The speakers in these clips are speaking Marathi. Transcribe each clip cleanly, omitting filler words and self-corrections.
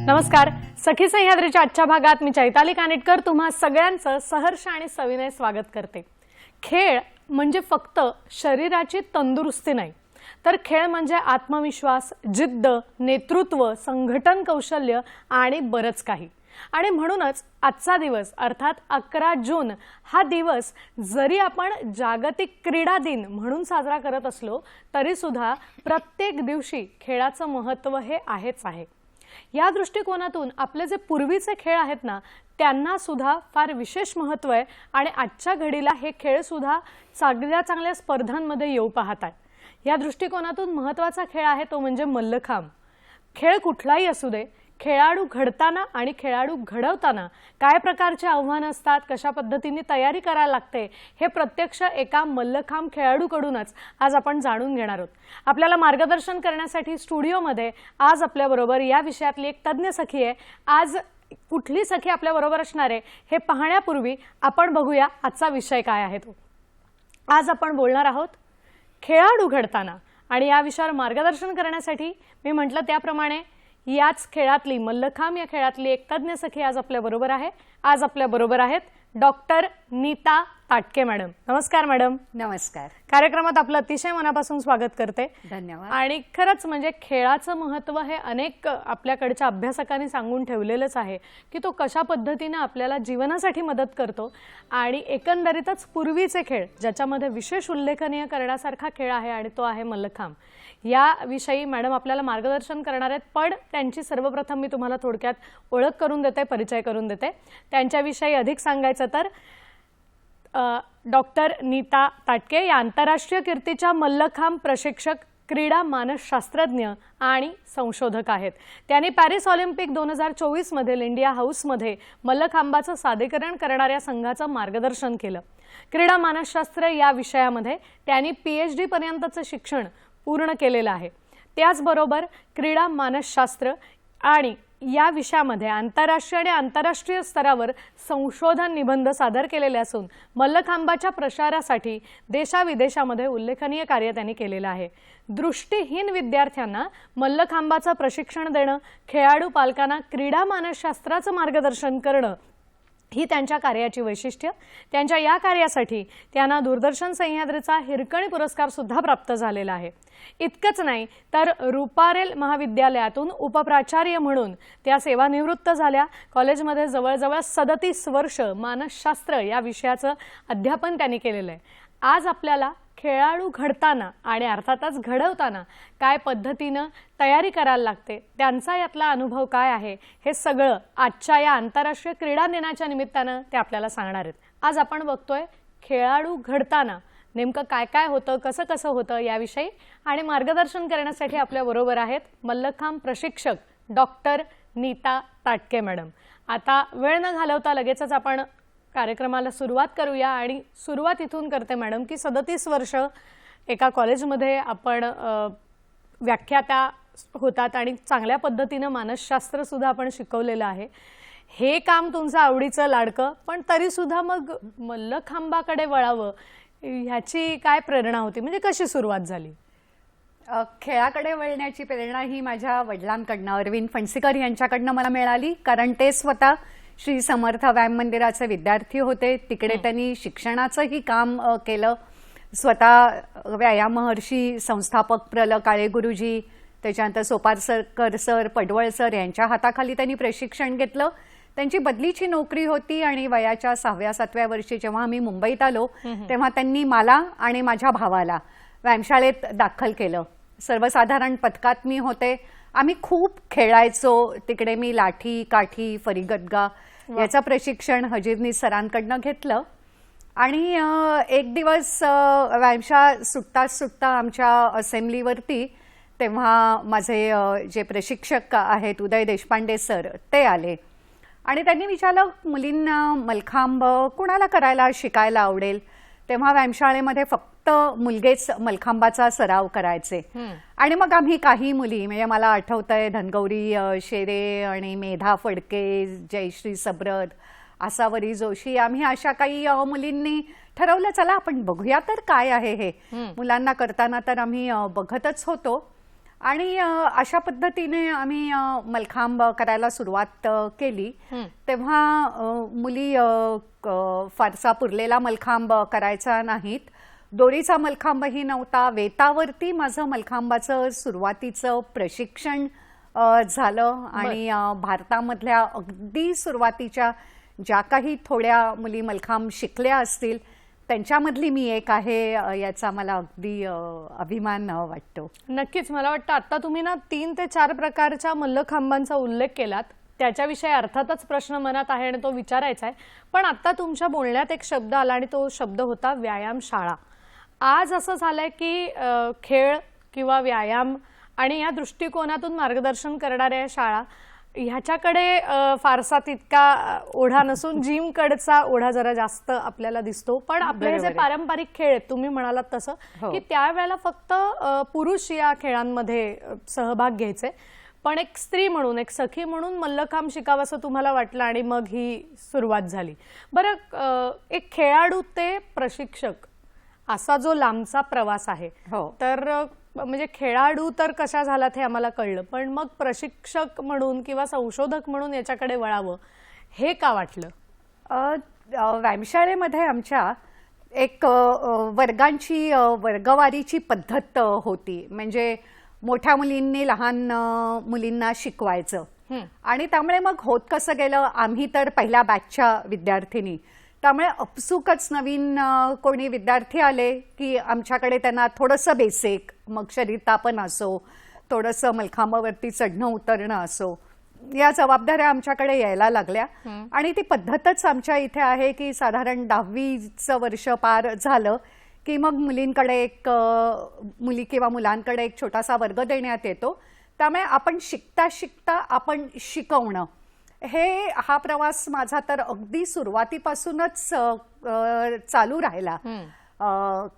नमस्कार. सखी सह्याद्रीच्या आजच्या भागात मी चैताली कानिटकर तुम्हा सगळ्यांचं सहर्ष आणि सविनय स्वागत करते. खेळ म्हणजे फक्त शरीराची तंदुरुस्ती नाही, तर खेळ म्हणजे आत्मविश्वास, जिद्द, नेतृत्व, संघटन कौशल्य आणि बरंच काही. आणि म्हणूनच आजचा दिवस अर्थात 11 जून हा दिवस जरी आपण जागतिक क्रीडा दिन म्हणून साजरा करत असलो तरी सुद्धा प्रत्येक दिवशी खेळाचं महत्त्व हे आहेच आहे. या दृष्टिकोनातून आपले जे पूर्वीचे खेळ आहेत ना त्यांना सुद्धा फार विशेष महत्त्व आहे आणि आजच्या घडीला हे खेळ सुद्धा चांगल्या स्पर्धांमध्ये येऊ पाहतात. या दृष्टिकोनातून महत्त्वाचा खेळ आहे तो म्हणजे मल्लखांब. खेळ कुठलाही असू दे, खेळाडू घडताना आणि खेळाडू घडवताना काय प्रकारचे आव्हानं असतात, कशा पद्धतीने तयारी करायला लागते हे प्रत्यक्ष एका मल्लखांब खेळाडूकडूनच आज आपण जाणून घेणार आहोत. आपल्याला मार्गदर्शन करण्यासाठी स्टुडिओमध्ये आज आपल्याबरोबर या विषयातली एक तज्ञ सखी आहे. आज कुठली सखी आपल्याबरोबर असणार आहे हे पाहण्यापूर्वी आपण बघूया आजचा विषय काय आहे तो. आज आपण बोलणार आहोत खेळाडू घडताना आणि या विषयावर मार्गदर्शन करण्यासाठी मी म्हटलं त्याप्रमाणे याच खेळातली मल्लखांब या खेळातली एक तज्ञ सखी आज आपल्या बरोबर आहे. आज आपल्या बरोबर आहेत डॉक्टर नीता ताटके मॅडम. नमस्कार मॅडम. नमस्कार. कार्यक्रमात आपलं अतिशय मनापासून स्वागत करते. धन्यवाद. आणि खरंच म्हणजे खेळाचं महत्त्व हे अनेक आपल्याकडच्या अभ्यासकांनी सांगून ठेवलेलंच आहे की तो कशा पद्धतीने आपल्याला जीवनासाठी मदत करतो. आणि एकंदरीतच पूर्वीचे खेळ ज्याच्यामध्ये विशेष उल्लेखनीय करण्यासारखा खेळ आहे आणि तो आहे मल्लखांब. या विषयी मॅडम आपल्याला मार्गदर्शन करणार आहेत, पण त्यांची सर्वप्रथम मी तुम्हाला थोडक्यात ओळख करून देते, परिचय करून देते. त्यांच्याविषयी अधिक सांगायचं तर डॉक्टर नीता ताटके या आंतरराष्ट्रीय कीर्तीच्या मल्लखांब प्रशिक्षक, क्रीडा मानसशास्त्रज्ञ आणि संशोधक आहेत. त्यांनी पॅरिस ऑलिम्पिक 2024 मधील इंडिया हाऊसमध्ये मल्लखांबाचं सादरीकरण करणाऱ्या संघाचं मार्गदर्शन केलं. क्रीडा मानसशास्त्र या विषयामध्ये त्यांनी PhD पर्यंतचं शिक्षण पूर्ण केलेलं आहे. त्याचबरोबर क्रीडा मानसशास्त्र आणि या विषयामध्ये आंतरराष्ट्रीय आणि आंतरराष्ट्रीय स्तरावर संशोधन निबंध सादर केलेले असून मल्लखांबाच्या प्रसारासाठी देशाविदेशामध्ये उल्लेखनीय कार्य त्यांनी केलेलं आहे. दृष्टिहीन विद्यार्थ्यांना मल्लखांबाचं प्रशिक्षण देणं, खेळाडू पालकांना क्रीडा मानसशास्त्राचं मार्गदर्शन करणं ही त्यांच्या कार्याची वैशिष्ट्य. त्यांच्या या कार्यासाठी त्यांना दूरदर्शन सह्याद्रीचा हिरकणी पुरस्कार सुद्धा प्राप्त झालेला आहे. इतकंच नाही तर रुपारेल महाविद्यालयातून उपप्राचार्य म्हणून त्या सेवानिवृत्त झाल्या. कॉलेजमध्ये जवळजवळ 37 वर्ष मानसशास्त्र या विषयाचं अध्यापन त्यांनी केलेलं आहे. आज आपल्याला खेळाडू घडताना आणि अर्थातच घडवताना काय पद्धतीनं तयारी करायला लागते, त्यांचा यातला अनुभव काय आहे हे सगळं आजच्या या आंतरराष्ट्रीय क्रीडा दिनाच्या निमित्तानं ते आपल्याला सांगणार आहेत. आज आपण बघतोय खेळाडू घडताना नेमकं काय काय होतं, कसं कसं होतं याविषयी. आणि मार्गदर्शन करण्यासाठी आपल्या बरोबर आहेत मल्लखांब प्रशिक्षक डॉक्टर नीता ताटके मॅडम. आता वेळ न घालवता लगेचच आपण कार्यक्रमाला सुरुवात करूया. आणि सुरुवात इथून करते मॅडम की 37 वर्ष एका कॉलेजमध्ये आपण व्याख्याता होतात आणि चांगल्या पद्धतीनं मानसशास्त्र सुद्धा आपण शिकवलेलं आहे. हे काम तुमचं आवडीचं लाडकं, पण तरी सुद्धा मग मल्लखांबाकडे वळावं ह्याची काय प्रेरणा होती, म्हणजे कशी सुरुवात झाली? खेळाकडे वळण्याची प्रेरणा ही माझ्या वडिलांकडनं, अरविंद फणसीकर यांच्याकडनं मला मिळाली. कारण ते स्वतः श्री समर्थ व्यायाम मंदिराचे विद्यार्थी होते. तिकडे त्यांनी शिक्षणाचंही काम केलं. स्वतः व्यायाम महर्षी संस्थापक प्र. काळे गुरुजी, त्याच्यानंतर सोपारकर सर, पडवळ सर यांच्या हाताखाली त्यांनी प्रशिक्षण घेतलं. त्यांची बदलीची नोकरी होती आणि वयाच्या 6व्या-7व्या वर्षी जेव्हा आम्ही मुंबईत आलो तेव्हा त्यांनी मला आणि माझ्या भावाला व्यायामशाळेत दाखल केलं. सर्वसाधारण पथकात मी होते. आम्ही खूप खेळायचो तिकडे. मी लाठी, काठी, फरीगदगा याचं प्रशिक्षण हजीरनीस सरांकडनं घेतलं. आणि एक दिवस व्यायामशाळा सुटता आमच्या असेंब्लीवरती तेव्हा माझे जे प्रशिक्षक आहेत उदय देशपांडे सर ते आले आणि त्यांनी विचारलं, मुलींना मल्लखांब कुणाला करायला शिकायला आवडेल? तेव्हा व्यायामशाळेमध्ये फक्त मुलगेच मल्लखांबाचा सराव करायचे. आणि मग आम्ही काही मुली, म्हणजे मला आठवतंय धनगौरी शेरे आणि मेधा फडके, जयश्री सबरद, आसावरी जोशी, आम्ही अशा काही मुलींनी ठरवलं चला आपण बघूया तर काय आहे हे. मुलांना करताना तर आम्ही बघतच होतो आणि अशा पद्धतीने आम्ही मलखांब करायला सुरुवात केली. तेव्हा मुली फारसा पुरलेला मलखांब करायचा नाहीत. दोरीचा मलखांबही नव्हता. वेतावरती माझं मलखांबाचं सुरुवातीचं प्रशिक्षण झालं आणि भारतामधल्या अगदी सुरुवातीच्या ज्या काही थोड्या मुली मलखांब शिकल्या असतील त्यांच्यामधली मी एक आहे. याचा मला अगदी अभिमान वाटतो. नक्कीच. मला वाटतं आता तुम्ही ना 3 ते 4 प्रकारच्या मल्लखांबांचा उल्लेख केलात. त्याच्याविषयी अर्थातच प्रश्न मनात आहे आणि तो विचारायचा आहे. पण आता तुमच्या बोलण्यात एक शब्द आला आणि तो शब्द होता व्यायामशाळा. आज असं झालंय की खेळ किंवा व्यायाम आणि या दृष्टिकोनातून मार्गदर्शन करणाऱ्या शाळा ह्याच्याकडे फारसा तितका ओढा नसून जिमकडचा ओढा जरा जास्त आपल्याला दिसतो. पण आपले जे पारंपरिक खेळ आहेत तुम्ही म्हणालात तसं की त्यावेळेला फक्त पुरुष या खेळांमध्ये सहभाग घ्यायचे. पण एक स्त्री म्हणून एक सखी म्हणून मल्लखांब शिकावंसं तुम्हाला वाटलं आणि मग ही सुरुवात झाली. बरं, एक खेळाडू ते प्रशिक्षक असा जो लांबचा प्रवास आहे तर म्हणजे खेळाडू तर कशा झालात हे आम्हाला कळलं, पण मग प्रशिक्षक म्हणून किंवा संशोधक म्हणून याच्याकडे वळावं हे का वाटलं? व्यायामशाळेमध्ये आमच्या एक वर्गांची वर्गवारीची पद्धत होती. म्हणजे मोठ्या मुलींनी लहान मुलींना शिकवायचं आणि त्यामुळे मग होत कसं गेलं, आम्ही तर पहिल्या बॅचच्या विद्यार्थिनी, त्यामुळे अपसुकच नवीन कोणी विद्यार्थी आले की आमच्याकडे त्यांना थोडंसं बेसिक, मग शरीरतापन असो, थोडंसं मलखांबावरती चढणं उतरणं असो, या जबाबदाऱ्या आमच्याकडे यायला लागल्या. आणि ती पद्धतच आमच्या इथे आहे की साधारण 10वीचं वर्ष पार झालं की मग मुलींकडे एक मुली किंवा मुलांकडे एक छोटासा वर्ग देण्यात येतो. त्यामुळे आपण शिकता शिकता आपण शिकवणं हा प्रवास माझा तर अगदी सुरुवातीपासूनच चालू राहिला.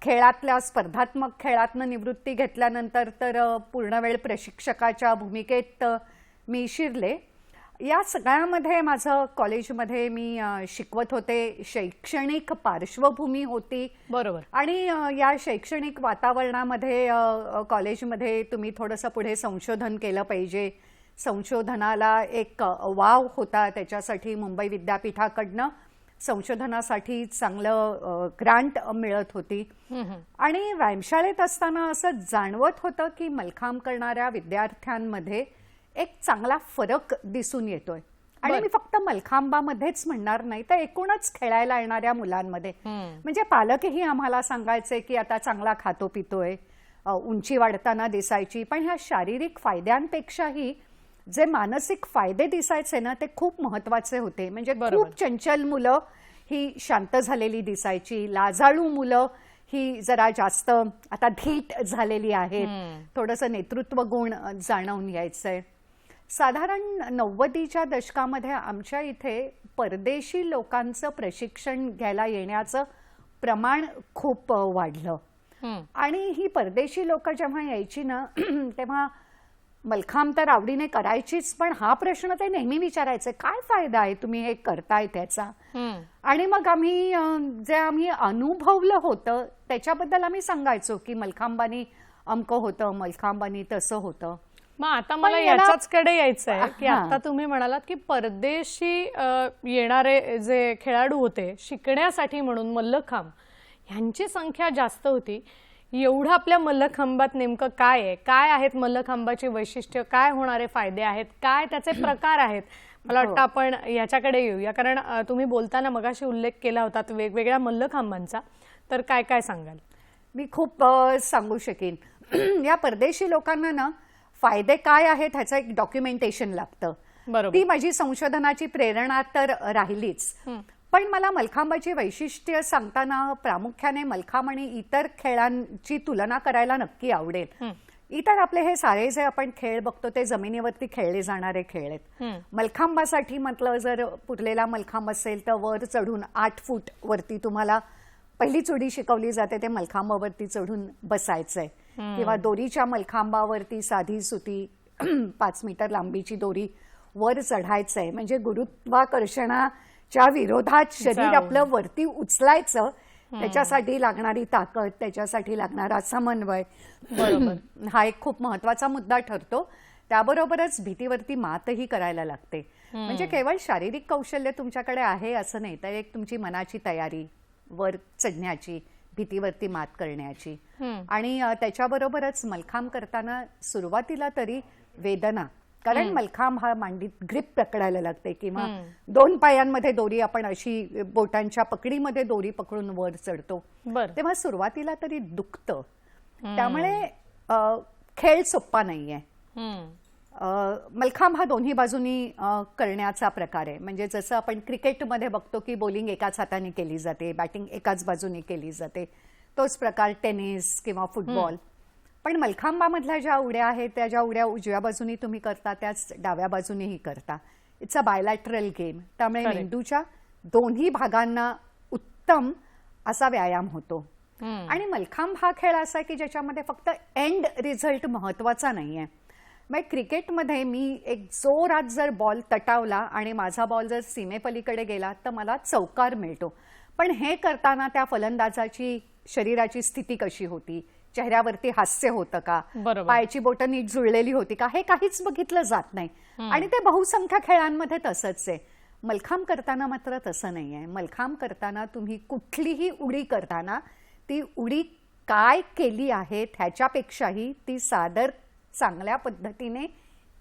खेळातल्या स्पर्धात्मक खेळातनं निवृत्ती घेतल्यानंतर तर पूर्णवेळ प्रशिक्षकाच्या भूमिकेत मी शिरले. या सगळ्यामध्ये माझं कॉलेजमध्ये मी शिकवत होते, शैक्षणिक पार्श्वभूमी होती. बरोबर. आणि या शैक्षणिक वातावरणामध्ये कॉलेजमध्ये तुम्ही थोडंसं पुढे संशोधन केलं पाहिजे. संशोधनाला एक वाव होता. त्याच्यासाठी मुंबई विद्यापीठाकडनं संशोधनासाठी चांगलं ग्रांट मिळत होती. आणि व्यायामशाळेत असताना असं जाणवत होतं की मलखांब करणाऱ्या विद्यार्थ्यांमध्ये एक चांगला फरक दिसून येतोय. आणि मी फक्त मलखांबामध्येच म्हणणार नाही तर एकूणच खेळायला येणाऱ्या मुलांमध्ये. म्हणजे पालकही आम्हाला सांगायचे की आता चांगला खातो पितोय, उंची वाढताना दिसायची. पण ह्या शारीरिक फायद्यांपेक्षाही जे मानसिक फायदे दिसायचे ना ते खूप महत्वाचे होते. म्हणजे खूप चंचल मुलं ही शांत झालेली दिसायची, लाजाळू मुलं ही जरा जास्त आता धीट झालेली आहेत, थोडंसं नेतृत्व गुण जाणवून यायचंय. साधारण 90च्या दशकामध्ये आमच्या इथे परदेशी लोकांचं प्रशिक्षण घ्यायला येण्याचं प्रमाण खूप वाढलं. आणि ही परदेशी लोक जेव्हा यायची ना तेव्हा मलखांब तर आवडीने करायचीच, पण हा प्रश्न ते नेहमी विचारायचे, काय फायदा आहे तुम्ही हे करताय त्याचा. आणि मग आम्ही जे आम्ही अनुभवलं होतं त्याच्याबद्दल आम्ही सांगायचो की मलखांबानी अमकं होतं, मलखांबानी तसं होतं. मग आता मला याच्याच कडे यायचं आहे की आता तुम्ही म्हणालात की परदेशी येणारे जे खेळाडू होते शिकण्यासाठी म्हणून मल्लखांब ह्यांची संख्या जास्त होती. एवढं आपल्या मल्लखांबात नेमकं काय आहे, काय आहेत मल्लखांबाची वैशिष्ट्य, काय होणारे फायदे आहेत, काय त्याचे प्रकार आहेत, मला वाटतं आपण याच्याकडे येऊया. कारण तुम्ही बोलताना मगाशी उल्लेख केला होता वेगवेगळ्या मल्लखांबांचा, तर काय काय सांगाल? मी खूप सांगू शकेन. या परदेशी लोकांना ना फायदे काय आहेत ह्याचं एक डॉक्युमेंटेशन लागतं. ती माझी संशोधनाची प्रेरणा तर राहिलीच. पण मला मलखांबाची वैशिष्ट्य सांगताना प्रामुख्याने मलखांब आणि इतर खेळांची तुलना करायला नक्की आवडेल. इतर आपले हे सारे जे आपण खेळ बघतो ते जमिनीवरती खेळले जाणारे खेळ आहेत. मलखांबासाठी म्हटलं जर पुरलेला मलखांब असेल तर वर चढून 8 फूट वरती तुम्हाला पहिली चुडी शिकवली जाते, ते मलखांबावरती चढून बसायचंय. किंवा दोरीच्या मलखांबावरती साधी सुती 5 मीटर लांबीची दोरी वर चढायचंय. म्हणजे गुरुत्वाकर्षणाच्या विरोधात शरीर आपलं वरती उचलायचं त्याच्यासाठी लागणारी ताकद, त्याच्यासाठी लागणारा समन्वय बरोबर. हा एक खूप महत्वाचा मुद्दा ठरतो. त्याबरोबरच भीतीवरती मातही करायला लागते. म्हणजे केवळ शारीरिक कौशल्य तुमच्याकडे आहे असं नाही, तर एक तुमची मनाची तयारी, वर चढण्याची, भीतीवरती मात करण्याची. आणि त्याच्याबरोबरच मलखांब करताना सुरुवातीला तरी वेदना, कारण मलखांब हा मांडीत ग्रिप पकडायला लागते किंवा 2 पायांमध्ये दोरी, आपण अशी बोटांच्या पकडीमध्ये दोरी पकडून वर चढतो, बर. तेव्हा सुरुवातीला तरी दुखतं. त्यामुळे खेळ सोप्पा नाहीये. मलखांब हा दोन्ही बाजूनी करण्याचा प्रकार आहे. म्हणजे जसं आपण क्रिकेटमध्ये बघतो की बॉलिंग एकाच हाताने केली जाते, बॅटिंग एकाच बाजूने केली जाते, तोच प्रकार टेनिस किंवा फुटबॉल. पण मलखांबामधल्या ज्या उड्या आहेत त्या ज्या उड्या उजव्या बाजूनी तुम्ही करता त्याच डाव्या बाजूनेही करता. It's a bilateral game. त्यामुळे मेंदूच्या दोन्ही भागांना उत्तम असा व्यायाम होतो. आणि मलखांब हा खेळ असा आहे की ज्याच्यामध्ये फक्त एंड रिझल्ट महत्वाचा नाहीये. मग क्रिकेटमध्ये मी एक जोरात जर बॉल तटावला आणि माझा बॉल जर सीमेपलीकडे गेला तर मला चौकार मिळतो. पण हे करताना त्या फलंदाजाची शरीराची स्थिती कशी होती, चेहऱ्यावरती हास्य होतं का, पायाची बोटं नीट जुळलेली होती का, हे काहीच बघितलं जात नाही. आणि ते बहुसंख्य खेळांमध्ये तसंच आहे. मलखांब करताना मात्र तसं नाहीये. मलखांब करताना तुम्ही कुठलीही उडी करताना ती उडी काय केली आहे ह्याच्यापेक्षाही ती सादर चांगल्या पद्धतीने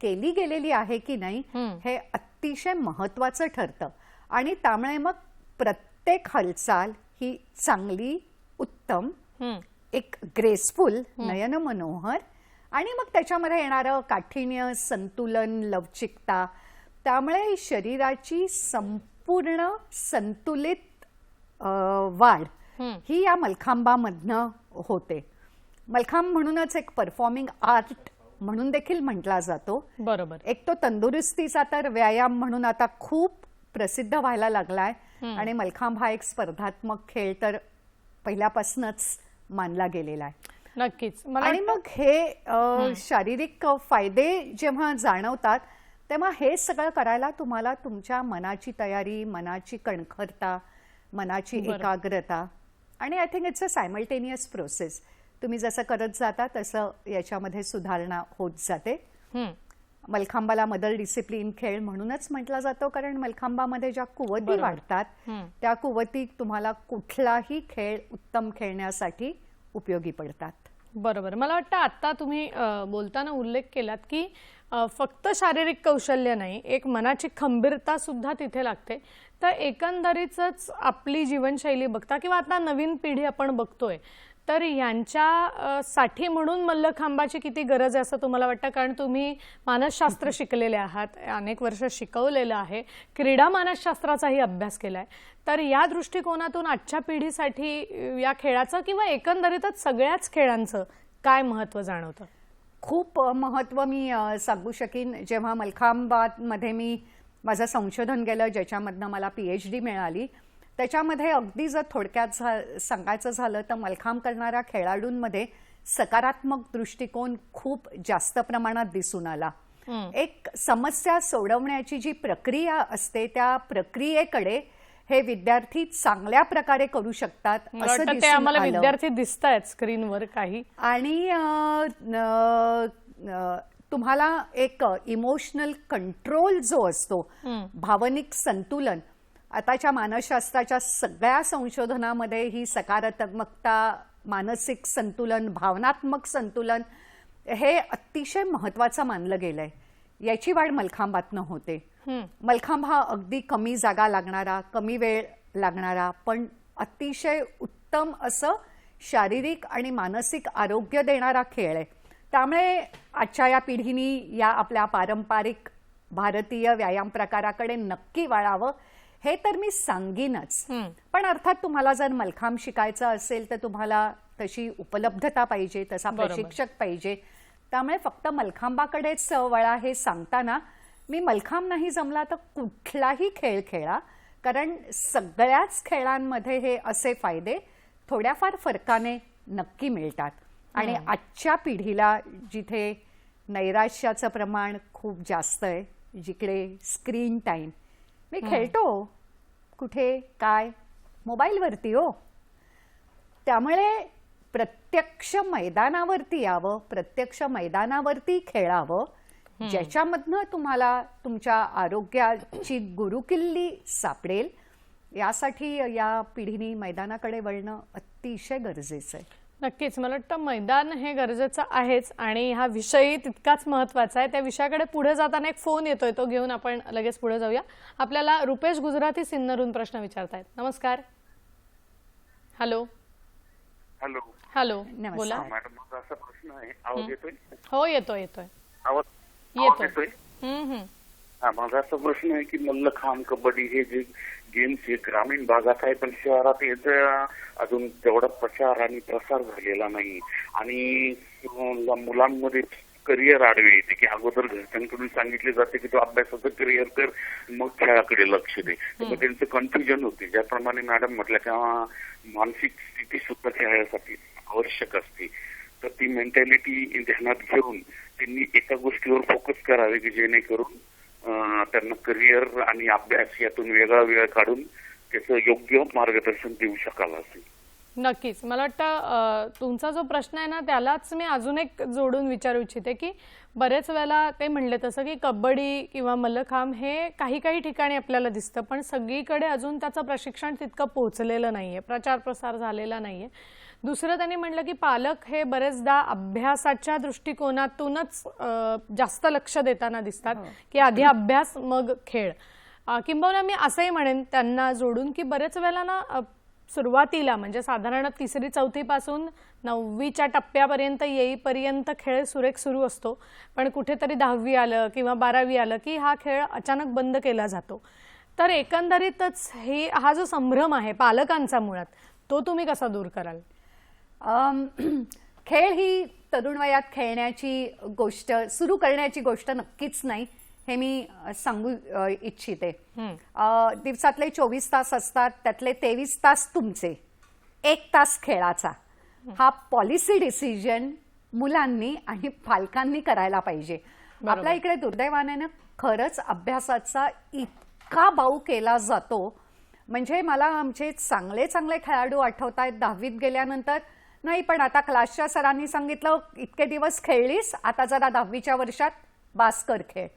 केली गेलेली आहे की नाही हे अतिशय महत्वाचं ठरतं. आणि त्यामुळे मग प्रत्येक हालचाल ही चांगली, उत्तम, एक ग्रेसफुल, नयन मनोहर, आणि मग त्याच्यामध्ये येणारं काठिण्य, संतुलन, लवचिकता, त्यामुळे शरीराची संपूर्ण संतुलित वाढ ही या मलखांबामधनं होते. मलखांब म्हणूनच एक परफॉर्मिंग आर्ट म्हणून देखील म्हटला जातो. बरोबर. एक तो तंदुरुस्तीचा तर व्यायाम म्हणून आता खूप प्रसिद्ध व्हायला लागलाय. आणि मलखांब हा एक स्पर्धात्मक खेळ तर पहिल्यापासूनच मानला गेलेला आहे. नक्कीच. आणि मग हे शारीरिक फायदे जेव्हा जाणवतात तेव्हा हे सगळं करायला तुम्हाला तुमच्या मनाची तयारी, मनाची कणखरता, मनाची एकाग्रता, आणि I think it's a simultaneous process. तुम्ही जसं करत जाता तसं याच्यामध्ये सुधारणा होत जाते. मलखांबाला मदर डिसिप्लिन खेळ म्हणूनच म्हटला जातो, कारण मलखांबामध्ये ज्या कुवती वाढतात त्या कुवती तुम्हाला कुठलाही खेळ उत्तम खेळण्यासाठी उपयोगी पडतात. बरोबर. मला वाटतं आता तुम्ही बोलताना उल्लेख केलात की फक्त शारीरिक कौशल्य नाही, एक मनाची खंबीरता सुद्धा तिथे लागते. तर एकंदरीतच आपली जीवनशैली बघता किंवा आता नवीन पिढी आपण बघतोय, तर यांच्यासाठी म्हणून मल्लखांबाची किती गरज आहे असं तुम्हाला वाटतं? कारण तुम्ही मानसशास्त्र शिकलेले आहात, अनेक वर्ष शिकवलेलं आहे, क्रीडा मानसशास्त्राचाही अभ्यास केलाय. तर या दृष्टिकोनातून आजच्या पिढीसाठी या खेळाचं किंवा एकंदरीतच सगळ्याच खेळांचं काय महत्त्व जाणवतं? खूप महत्त्व मी सांगू शकीन. जेव्हा मलखांबामध्ये मी माझं संशोधन केलं, ज्याच्यामधनं मला PhD मिळाली, त्याच्यामध्ये अगदी जर थोडक्यात सांगायचं झालं तर मलखांब करणाऱ्या खेळाडूंमध्ये सकारात्मक दृष्टिकोन खूप जास्त प्रमाणात दिसून आला. एक समस्या सोडवण्याची जी प्रक्रिया असते त्या प्रक्रियेकडे हे विद्यार्थी चांगल्या प्रकारे करू शकतात असं दिसून आम्हाला आलं. विद्यार्थी दिसतायत स्क्रीनवर काही. आणि तुम्हाला एक इमोशनल कंट्रोल जो असतो, भावनिक संतुलन, आताच्या मानसशास्त्राच्या सगळ्या संशोधनामध्ये ही सकारात्मकता, मानसिक संतुलन, भावनात्मक संतुलन हे अतिशय महत्वाचं मानलं गेलंय. याची वाढ मलखांबातनं होते. मलखांब हा अगदी कमी जागा लागणारा, कमी वेळ लागणारा, पण अतिशय उत्तम असं शारीरिक आणि मानसिक आरोग्य देणारा खेळ आहे. त्यामुळे आजच्या या पिढीनी या आपल्या पारंपरिक भारतीय व्यायाम प्रकाराकडे नक्की वळावं हे तर मी सांगीनच. पण अर्थात तुम्हाला जर मलखांब शिकायचं असेल तर तुम्हाला तशी उपलब्धता पाहिजे, तसा प्रशिक्षक पाहिजे. त्यामुळे फक्त मलखांबाकडेच वळा हे सांगताना मी मलखांब नाही जमला तर कुठलाही खेळ खेळा, कारण सगळ्याच खेळांमध्ये हे असे फायदे थोड्याफार फरकाने नक्की मिळतात. आणि आजच्या पिढीला जिथे नैराश्याचं प्रमाण खूप जास्त आहे, जिकडे स्क्रीन टाइम, मी खेळतो कुठे काय, मोबाईलवरती हो, त्यामुळे प्रत्यक्ष मैदानावरती यावं, प्रत्यक्ष मैदानावरती खेळावं, ज्याच्यामधनं तुम्हाला तुमच्या आरोग्याची गुरुकिल्ली सापडेल. यासाठी या पिढीने मैदानाकडे वळणं अतिशय गरजेचं आहे. नक्कीच मला वाटतं मैदान हे गरजेचं आहेच आणि हा विषयही तितकाच महत्त्वाचा आहे. त्या विषयाकडे पुढे जाताना एक फोन येतोय, तो घेऊन आपण लगेच पुढे जाऊया. आपल्याला रुपेश गुजराती सिन्नरहून प्रश्न विचारतायत. नमस्कार. हॅलो हॅलो हॅलो नमस्कार. बोला. मॅडम, माझा असा प्रश्न आहे. आवाज येतोय? हो येतोय येतोय आवाज येतोय. येतोय? हम्म. हा, माझा असा प्रश्न आहे की मल्लखांब, कबड्डी हे जे गेम्स हे ग्रामीण भागात आहे, पण शहरात याचा अजून तेवढा प्रचार आणि प्रसार झालेला नाही. आणि मुलांमध्ये करिअर आडवे येते की अगोदर घरच्यांकडून सांगितले जाते की तो अभ्यासाचं करिअर कर, मग खेळाकडे लक्ष दे. मग त्यांचं कन्फ्युजन होते. ज्याप्रमाणे मॅडम म्हटल्या की मानसिक स्थिती सुद्धा खेळासाठी आवश्यक असते. तर ती मेंटॅलिटी ध्यानात घेऊन त्यांनी एका गोष्टीवर फोकस करावे की जेणेकरून त्यांना करिअर आणि अभ्यास यातून वेगळा वेळ काढून त्याचं योग्य मार्गदर्शन देऊ शकाल असे. नक्कीच मला वाटतं तुमचा जो प्रश्न आहे ना त्यालाच मी अजून एक जोडून विचारू इच्छिते की बरेच वेळेला ते म्हणले तसं की कबड्डी किंवा मल्लखांब हे काही काही ठिकाणी आपल्याला दिसतं, पण सगळीकडे अजून त्याचं प्रशिक्षण तितकं पोहोचलेलं नाहीये, प्रचार प्रसार झालेला नाहीये. दुसरं त्यांनी म्हटलं की पालक हे बरेचदा अभ्यासाच्या दृष्टिकोनातूनच जास्त लक्ष देताना दिसतात की आधी अभ्यास मग खेळ. किंबहुना मी असंही म्हणेन त्यांना जोडून की बरेच वेळेला ना सुरुवातीला म्हणजे साधारण 3री-4थी पासून 9वीच्या टप्प्यापर्यंत येईपर्यंत खेळ सुरेख सुरू असतो, पण कुठेतरी 10वी आलं किंवा 12वी आलं की हा खेळ अचानक बंद केला जातो. तर एकंदरीतच हा जो संभ्रम आहे पालकांचा मुळात तो तुम्ही कसा दूर कराल? खेळ ही तरुण वयात खेळण्याची गोष्ट, सुरू करण्याची गोष्ट नक्कीच नाही, हे मी सांगू इच्छिते. दिवसातले 24 तास असतात, त्यातले 23 तास तुमचे, 1 तास खेळाचा. हा पॉलिसी डिसिजन मुलांनी आणि पालकांनी करायला पाहिजे. आपल्या इकडे दुर्दैवाने ना खरंच अभ्यासाचा इतका बाऊ केला जातो. म्हणजे मला आमचे चांगले चांगले खेळाडू आठवत आहेत 10वीत गेल्यानंतर, नाही पण आता क्लासच्या सरांनी सांगितलं इतके दिवस खेळलीस, आता जरा 10वीच्या वर्षात बास कर खेळ.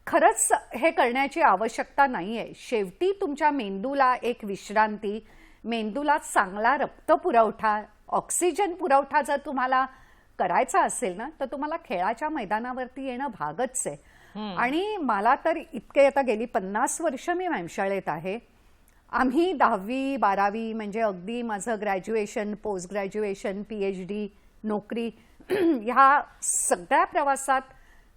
खरंच हे करण्याची आवश्यकता नाहीये. शेवटी तुमच्या मेंदूला एक विश्रांती, मेंदूला चांगला रक्त पुरवठा, ऑक्सिजन पुरवठा जर तुम्हाला करायचा असेल ना तर तुम्हाला खेळाच्या मैदानावरती येणं भागच आहे. आणि मला तर इतके आता गेली 50 वर्ष मी व्यायामशाळेत आहे. आम्ही 10वी 12वी म्हणजे अगदी माझं ग्रॅज्युएशन, पोस्ट ग्रॅज्युएशन, PhD, नोकरी ह्या सगळ्या प्रवासात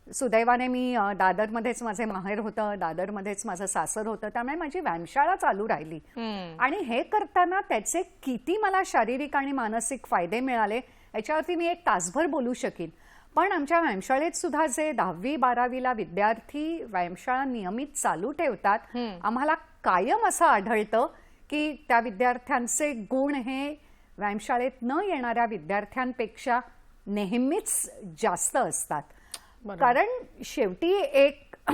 सुदैवाने मी दादरमध्येच माझे माहेर होतं, दादरमध्येच माझं सासर होतं, त्यामुळे माझी व्यायामशाळा चालू राहिली. आणि हे करताना त्याचे किती मला शारीरिक आणि मानसिक फायदे मिळाले याच्यावरती मी 1 तासभर बोलू शकीन. पण आमच्या व्यायामशाळेत सुद्धा जे 10वी 12वीला विद्यार्थी व्यायामशाळा नियमित चालू ठेवतात, आम्हाला कायम असं आढळतं की त्या विद्यार्थ्यांचे गुण हे व्यायामशाळेत न येणाऱ्या विद्यार्थ्यांपेक्षा नेहमीच जास्त असतात. कारण शेवटी एक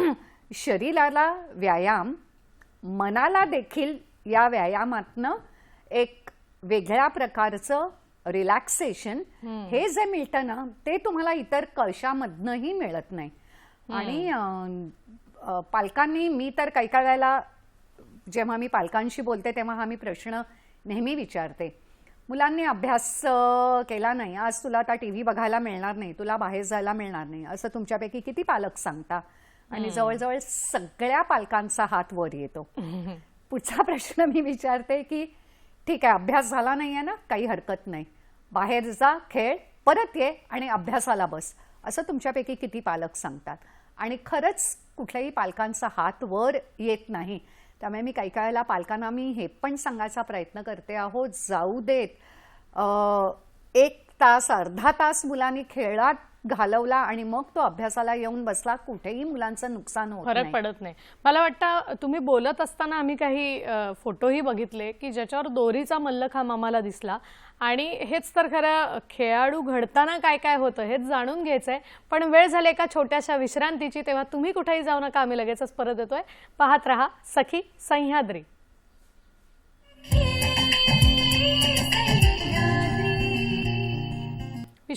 शरीराला व्यायाम, मनाला देखील या व्यायामातनं एक वेगळ्या प्रकारचं रिलॅक्सेशन हे जे मिळतं ना ते तुम्हाला इतर कशामधनंही मिळत नाही. आणि पालकांनी, मी तर काही काही वेळेला जेव्हा मी पालकांशी बोलते तेव्हा हा मी प्रश्न नेहमी विचारते, मुलांनी अभ्यास केला नाही, आज तुला आता TV बघायला मिळणार नाही, तुला बाहेर जायला मिळणार नाही, असं तुमच्यापैकी किती पालक सांगता? आणि जवळजवळ सगळ्या पालकांचा हात वर येतो. पुढचा प्रश्न मी विचारते की ठीक आहे अभ्यास झाला नाहीये ना, काही हरकत नाही, बाहेर जा, खेळ, परत ये आणि अभ्यासाला बस, असं तुमच्यापैकी किती पालक सांगतात? आणि खरंच कुठल्याही पालकांचा हात वर येत नाही. त्यामुळे मी काही वेळेला पालकांना मी हे पण सांगायचा प्रयत्न करते, अहो जाऊ देत, 1 तास अर्धा तास मुलांनी खेळात घालवला आणि मग तो अभ्यासाला येऊन बसला, कुठेही मुलांचं नुकसान होत नाही, फरक पडत नाही. मला वाटतं तुम्ही बोलत असताना आम्ही काही फोटोही बघितले की ज्याच्यावर दोरीचा मल्लखांब आम्हाला दिसला. आणि हेच तर खरं खेळाडू घडताना काय काय होतं हेच जाणून घ्यायचंय. पण वेळ झाली एका छोट्याशा विश्रांतीची, तेव्हा तुम्ही कुठेही जाऊ नका, आम्ही लगेचच परत येतोय. पाहत रहा सखी सह्याद्री.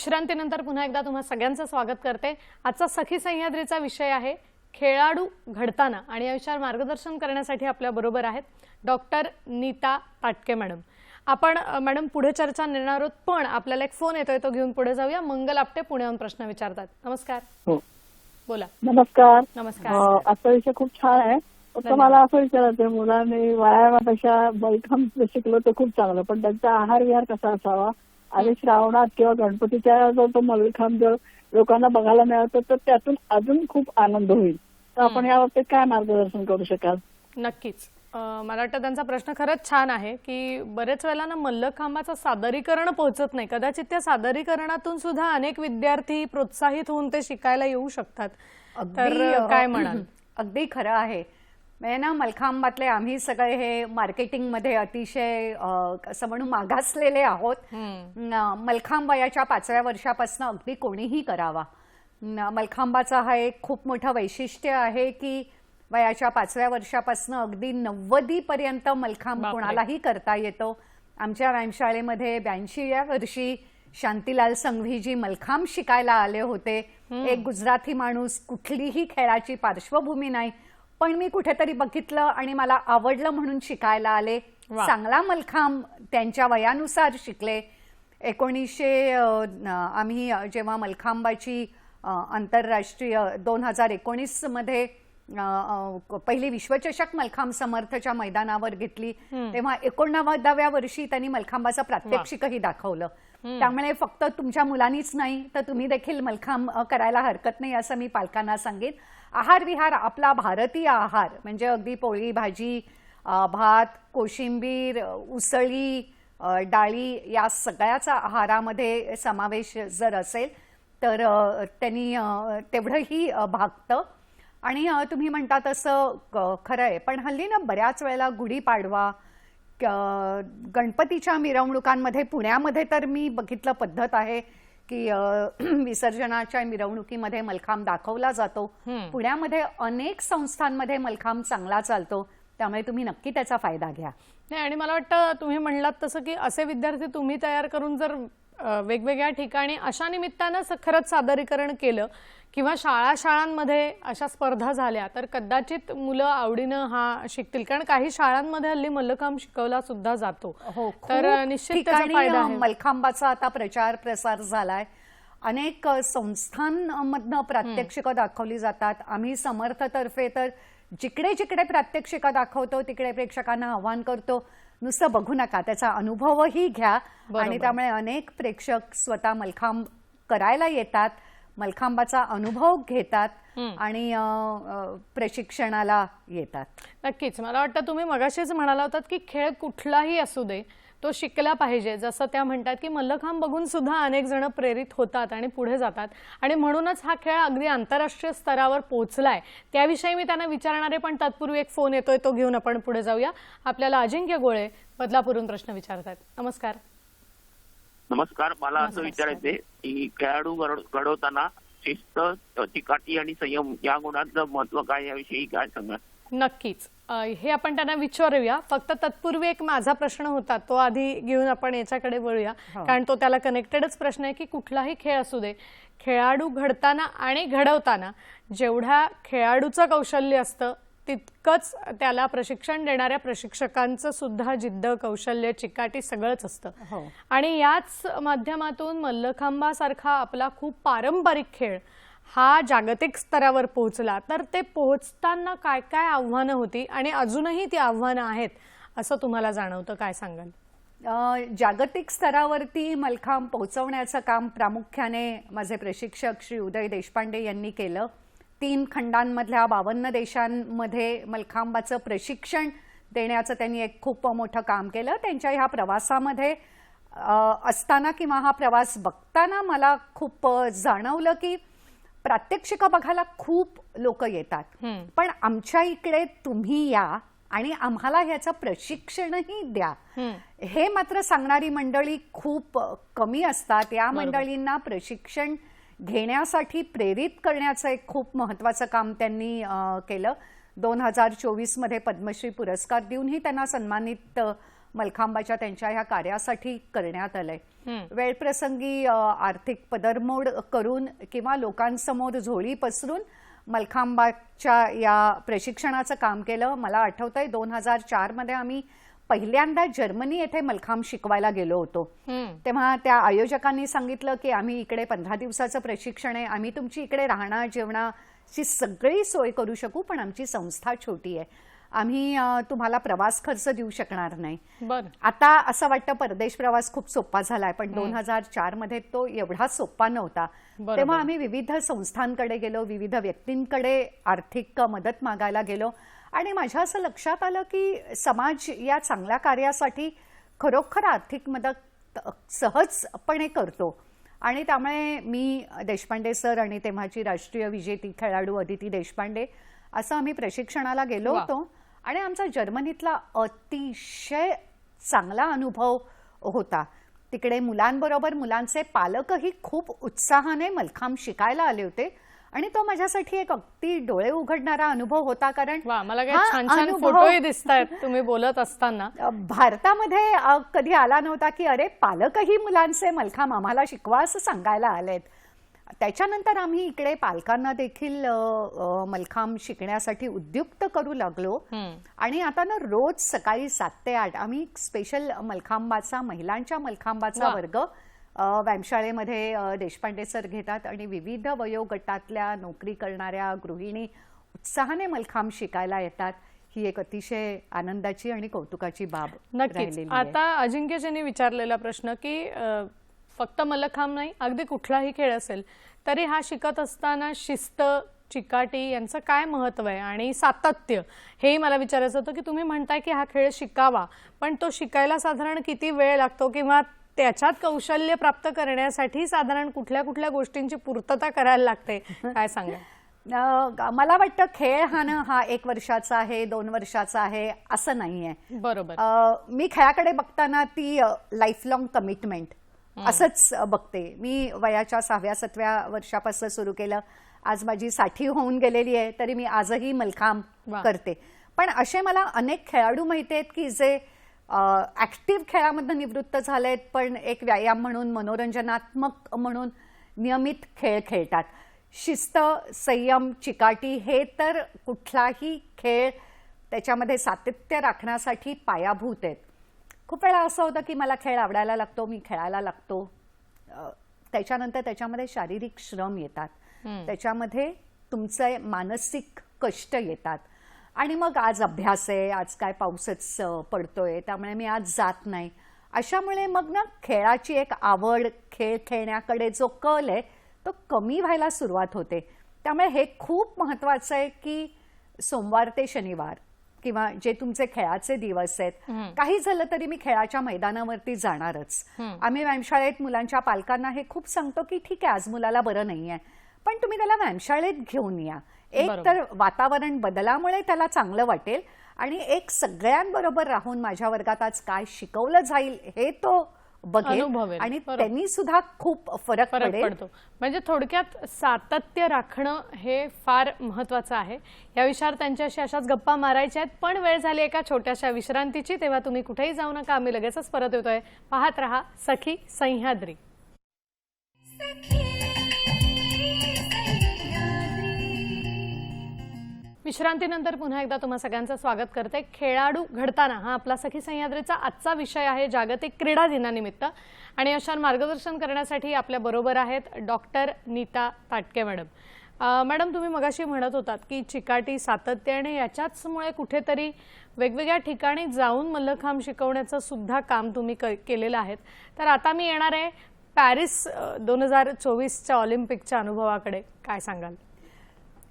विश्रांतीनंतर पुन्हा एकदा तुम्हा सगळ्यांचं स्वागत करते। आजचा सखी सह्याद्रीचा विषय आहे खेळाडू घडताना आणि या विषयावर मार्गदर्शन करण्यासाठी आपल्या बरोबर आहेत डॉक्टर नीता ताटके मॅडम। आपण मॅडम पुढे चर्चा नेणार आहोत, पण आपल्याला एक फोन येतोय, तो घेऊन पुढे जाऊया। मंगल आपटे पुण्याहून प्रश्न विचारतात। नमस्कार। हो, बोला। नमस्कार। नमस्कार। आजचा विषय खूप छान आहे। फक्त मला असं विचारायचं आहे, मुलांनी व्यायामापेक्षा मलखांब शिकलं तर खूप चांगलं, पण त्यांचा आहार विहार कसा असावा आणि श्रावणात किंवा गणपतीच्या जो तो मलखांब जर लोकांना बघायला मिळतं तर त्यातून अजून खूप आनंद होईल। तर आपण या बाबतीत काय मार्गदर्शन करू शकाल? नक्कीच। मला वाटतं त्यांचा प्रश्न खरंच छान आहे की बरेच वेळेला ना मल्लखांबाचं सादरीकरण पोहोचत नाही। कदाचित त्या सादरीकरणातून सुद्धा अनेक विद्यार्थी प्रोत्साहित होऊन ते शिकायला येऊ शकतात। तर काय म्हणाल? अगदी खरं आहे। म्हणजे ना मलखांबातले आम्ही सगळे हे मार्केटिंगमध्ये अतिशय असं म्हणून मागासलेले आहोत। मलखांब वयाच्या 5व्या वर्षापासून अगदी कोणीही करावा। मलखांबाचा हा एक खूप मोठं वैशिष्ट्य आहे की वयाच्या 5व्या वर्षापासून अगदी 90 पर्यंत मलखांब कोणालाही करता येतो। आमच्या व्यायामशाळेमध्ये 82व्या वर्षी शांतीलाल संघवीजी मलखांब शिकायला आले होते। एक गुजराती माणूस, कुठलीही खेळाची पार्श्वभूमी नाही, पण मी कुठेतरी बघितलं आणि मला आवडलं म्हणून शिकायला आले। चांगला मलखांब त्यांच्या वयानुसार शिकले। 1900 आम्ही जेव्हा मलखांबाची आंतरराष्ट्रीय 2019 मध्ये पहिली विश्वचषक मलखांब समर्थच्या मैदानावर घेतली, तेव्हा 89व्या वर्षी त्यांनी मलखांबाचं प्रात्यक्षिकही दाखवलं। त्यामुळे फक्त तुमच्या मुलांनीच नाही तर तुम्ही देखील मलखांब करायला हरकत नाही असं मी पालकांना सांगेन। आहार विहार आपला भारतीय आहार म्हणजे अगदी पोळी भाजी, भात, कोशिंबीर, उसळी, डाळी या सगळ्याचा आहारामध्ये समावेश जर असेल तर त्यांनी तेवढंही भागतं। आणि तुम्ही म्हणता तसं खरं आहे, पण हल्ली ना बऱ्याच वेळेला गुढीपाडवा, गणपतीच्या मिरवणुकांमध्ये पुण्यामध्ये तर मी बघितलं पद्धत आहे की विसर्जनाच्या मिरवणुकीमध्ये मलखांब दाखवला जातो। पुण्यामध्ये अनेक संस्थांमध्ये मलखांब चांगला चालतो, त्यामुळे तुम्ही नक्की त्याचा फायदा घ्या। नाही, आणि मला वाटतं तुम्ही म्हणलात तसं की असे विद्यार्थी तुम्ही तयार करून जर वेगवेगळ्या ठिकाणी अशा निमित्तानं खरंच सादरीकरण केलं किंवा शाळांमध्ये अशा स्पर्धा झाल्या तर कदाचित मुलं आवडीनं हा शिकतील, कारण काही शाळांमध्ये हल्ली मल्लखांब शिकवला सुद्धा जातो। तर निश्चित त्याचा फायदा आहे। मलखांबाचा आता प्रचार प्रसार झालाय, अनेक संस्थांमधनं प्रात्यक्षिकं दाखवली जातात। आम्ही समर्थतर्फे तर जिकडे जिकडे प्रात्यक्षिकं दाखवतो तिकडे प्रेक्षकांना आव्हान करतो, नुसतं बघू नका, त्याचा अनुभवही घ्या। आणि त्यामुळे अनेक प्रेक्षक स्वतः मलखांब करायला येतात, मलखांबाचा अनुभव घेतात आणि प्रशिक्षणाला येतात। नक्कीच। मला वाटतं तुम्ही मगाशीच म्हणाला होतात की खेळ कुठलाही असू दे तो शिकला पाहिजे। जसं त्या म्हणतात की मल्लखांब बघून सुद्धा अनेक जण प्रेरित होतात आणि पुढे जातात, आणि म्हणूनच हा खेळ अगदी आंतरराष्ट्रीय स्तरावर पोहोचलाय। त्याविषयी मी त्यांना विचारणार आहे, पण तत्पूर्वी एक फोन येतोय, तो घेऊन आपण पुढे जाऊया। आपल्याला अजिंक्य गोळे बदलापूरहून प्रश्न विचारतात। नमस्कार। नमस्कार। मला असं विचारायचंय की खेळाडू घडवताना शिस्त, चिकाटी आणि संयम या गुणांचं महत्व काय, याविषयी काय सांगा? नक्कीच, हे आपण त्यांना विचारूया। फक्त तत्पूर्वी एक माझा प्रश्न होता, तो आधी घेऊन आपण याच्याकडे वळूया, कारण तो त्याला कनेक्टेडच प्रश्न आहे की कुठलाही खेळ असू दे, खेळाडू घडताना आणि घडवताना जेवढ्या खेळाडूचं कौशल्य असतं तितकंच त्याला प्रशिक्षण देणाऱ्या प्रशिक्षकांचं सुद्धा जिद्द, कौशल्य, चिकाटी सगळंच असतं। आणि याच माध्यमातून मल्लखांबासारखा आपला खूप पारंपरिक खेळ हा जागतिक स्तरावर पोहोचला, तर ते पोहोचताना काय काय आव्हानं होती आणि अजूनही ती आव्हानं आहेत असं तुम्हाला जाणवतं? काय सांगाल? जागतिक स्तरावरती मलखांब पोहोचवण्याचं काम प्रामुख्याने माझे प्रशिक्षक श्री उदय देशपांडे यांनी केलं। 3 खंडांमधल्या 52 देशांमध्ये मलखांबाचं प्रशिक्षण देण्याचं त्यांनी एक खूप मोठं काम केलं। त्यांच्या ह्या प्रवासामध्ये असताना किंवा हा प्रवास बघताना मला खूप जाणवलं की प्रात्यक्षिकं बघायला खूप लोक येतात, पण आमच्या इकडे तुम्ही या आणि आम्हाला ह्याचं प्रशिक्षणही द्या, हे मात्र सांगणारी मंडळी खूप कमी असतात। या मंडळींना प्रशिक्षण घेण्यासाठी प्रेरित करण्याचं एक खूप महत्त्वाचं काम त्यांनी केलं। 2024 मध्ये पद्मश्री पुरस्कार देऊनही त्यांना सन्मानित मलखांबाच्या त्यांच्या ह्या कार्यासाठी करण्यात आलंय. वेळप्रसंगी आर्थिक पदरमोड करून किंवा लोकांसमोर झोळी पसरून मलखांबाच्या या प्रशिक्षणाचं काम केलं. मला आठवतंय 2004 मध्ये आम्ही पहिल्यांदा जर्मनी येथे मलखांब शिकवायला गेलो होतो. तेव्हा त्या आयोजकांनी सांगितलं की आम्ही इकडे 15 दिवसाचं प्रशिक्षण आहे, आम्ही तुमची इकडे राहणं जेवणाची सगळी सोय करू शकू, पण आमची संस्था छोटी आहे, आम्ही तुम्हाला प्रवास खर्च देऊ शकणार नाही. आता असं वाटतं परदेश प्रवास खूप सोपा झालाय, पण 2004 मध्ये तो एवढा सोपा नव्हता. तेव्हा आम्ही विविध संस्थांकडे गेलो, विविध व्यक्तींकडे आर्थिक मदत मागायला गेलो आणि माझ्या असं लक्षात आलं की समाज या चांगल्या कार्यासाठी खरोखर आर्थिक मदत सहजपणे करतो. आणि त्यामुळे मी देशपांडे सर आणि तेव्हाची राष्ट्रीय विजेती खेळाडू अदिती देशपांडे असं आम्ही प्रशिक्षणाला गेलो होतो आणि आमचा जर्मनीतला अतिशय चांगला अनुभव होता. तिकडे मुलांबरोबर मुलांचे पालकही खूप उत्साहाने मलखांब शिकायला आले होते आणि तो माझ्यासाठी एक अगदी डोळे उघडणारा अनुभव होता. कारण मला काही छान छान फोटोही दिसतायत तुम्ही बोलत असताना. भारतामध्ये कधी आला नव्हता की अरे पालकही मुलांचे मलखांब आम्हाला शिकवा असं सांगायला आलेत. त्याच्यानंतर आम्ही इकडे पालकांना देखील मलखांब शिकण्यासाठी उद्युक्त करू लागलो आणि आता ना रोज सकाळी 7 ते 8 आम्ही स्पेशल मलखांबाचा महिलांच्या मलखांबाचा वर्ग व्यायामशाळेमध्ये देशपांडे सर घेतात आणि विविध वयोगटातल्या नोकरी करणाऱ्या गृहिणी उत्साहाने मलखांब शिकायला येतात. ही एक अतिशय आनंदाची आणि कौतुकाची बाब नक्कीच. आता अजिंक्यजींनी विचारलेला प्रश्न की फक्त मल्लखांब नाही, अगदी कुठलाही खेळ असेल तरी हा शिकत असताना शिस्त, चिकाटी यांचं काय महत्व आहे आणि सातत्य, हेही मला विचारायचं होतं की तुम्ही म्हणताय की हा खेळ शिकावा, पण तो शिकायला साधारण किती वेळ लागतो किंवा त्याच्यात कौशल्य प्राप्त करण्यासाठी साधारण कुठल्या कुठल्या गोष्टींची पूर्तता करायला लागते, काय सांगा? मला वाटतं खेळ हा 1 वर्षाचा आहे, 2 वर्षाचा आहे असं नाहीये. बरोबर. मी खेळाकडे बघताना ती लाईफ लॉंग कमिटमेंट असंच बघते. मी वयाच्या 6व्या-7व्या वर्षापासून सुरू केलं, आज माझी 60 होऊन गेलेली आहे, तरी मी आजही मलखांब करते. पण असे मला अनेक खेळाडू माहिती आहेत की जे ऍक्टिव्ह खेळामधून निवृत्त झालेत, पण एक व्यायाम म्हणून, मनोरंजनात्मक म्हणून नियमित खेळ खेळतात. शिस्त, संयम, चिकाटी हे तर कुठलाही खेळ त्याच्यामध्ये सातत्य राखण्यासाठी पायाभूत आहेत. खूप वेळा असं होतं की मला खेळ आवडायला लागतो, मी खेळायला लागतो, त्याच्यानंतर त्याच्यामध्ये शारीरिक श्रम येतात, त्याच्यामध्ये तुमचे मानसिक कष्ट येतात आणि मग आज अभ्यास आहे, आज काय पाऊसच पडतोय त्यामुळे मी आज जात नाही. अशामुळे मग ना खेळाची एक आवड, खेळ खेळण्याकडे जो कल आहे तो कमी व्हायला सुरुवात होते. त्यामुळे हे खूप महत्वाचं आहे की सोमवार ते शनिवार किंवा जे तुमचे खेळाचे दिवस आहेत, काही झालं तरी मी खेळाच्या मैदानावरती जाणारच. आम्ही व्यायामशाळेत मुलांच्या पालकांना हे खूप सांगतो की ठीक आहे आज मुलाला बरं नाहीये, पण तुम्ही त्याला व्यायामशाळेत घेऊन या. एक तर वातावरण बदलामुळे त्याला चांगलं वाटेल आणि एक सगळ्यांबरोबर राहून माझ्या वर्गात आज काय शिकवलं जाईल हे तो बघेल आणि त्यांनी सुद्धा खूप फरक पडतो. म्हणजे थोडक्यात सातत्य राखणं हे फार महत्वाचं आहे. या विषयावर त्यांच्याशी अशाच गप्पा मारायच्या आहेत, पण वेळ झाली एका छोट्याशा विश्रांतीची, तेव्हा तुम्ही कुठेही जाऊ नका, आम्ही लगेचच परत येतोय. पाहत रहा सखी सह्याद्री. विश्रांतीनंतर पुन्हा एकदा तुम्हा सगळ्यांचं स्वागत करते. खेळाडू घडताना हा आपला सखी सह्याद्रीचा आजचा विषय आहे जागतिक क्रीडा दिनानिमित्त. आणि अशा मार्गदर्शन करण्यासाठी आपल्या बरोबर आहेत doctor Neeta Tatke madam. Madam, तुम्ही मगाशी म्हणत होतात की चिकाटी, सातत्य आणि याच्याचमुळे कुठेतरी वेगवेगळ्या ठिकाणी जाऊन मल्लखांब शिकवण्याचं सुद्धा काम तुम्ही केलेलं आहे. तर आता मी येणार आहे पॅरिस 2024च्या ऑलिम्पिकच्या अनुभवाकडे, काय सांगाल?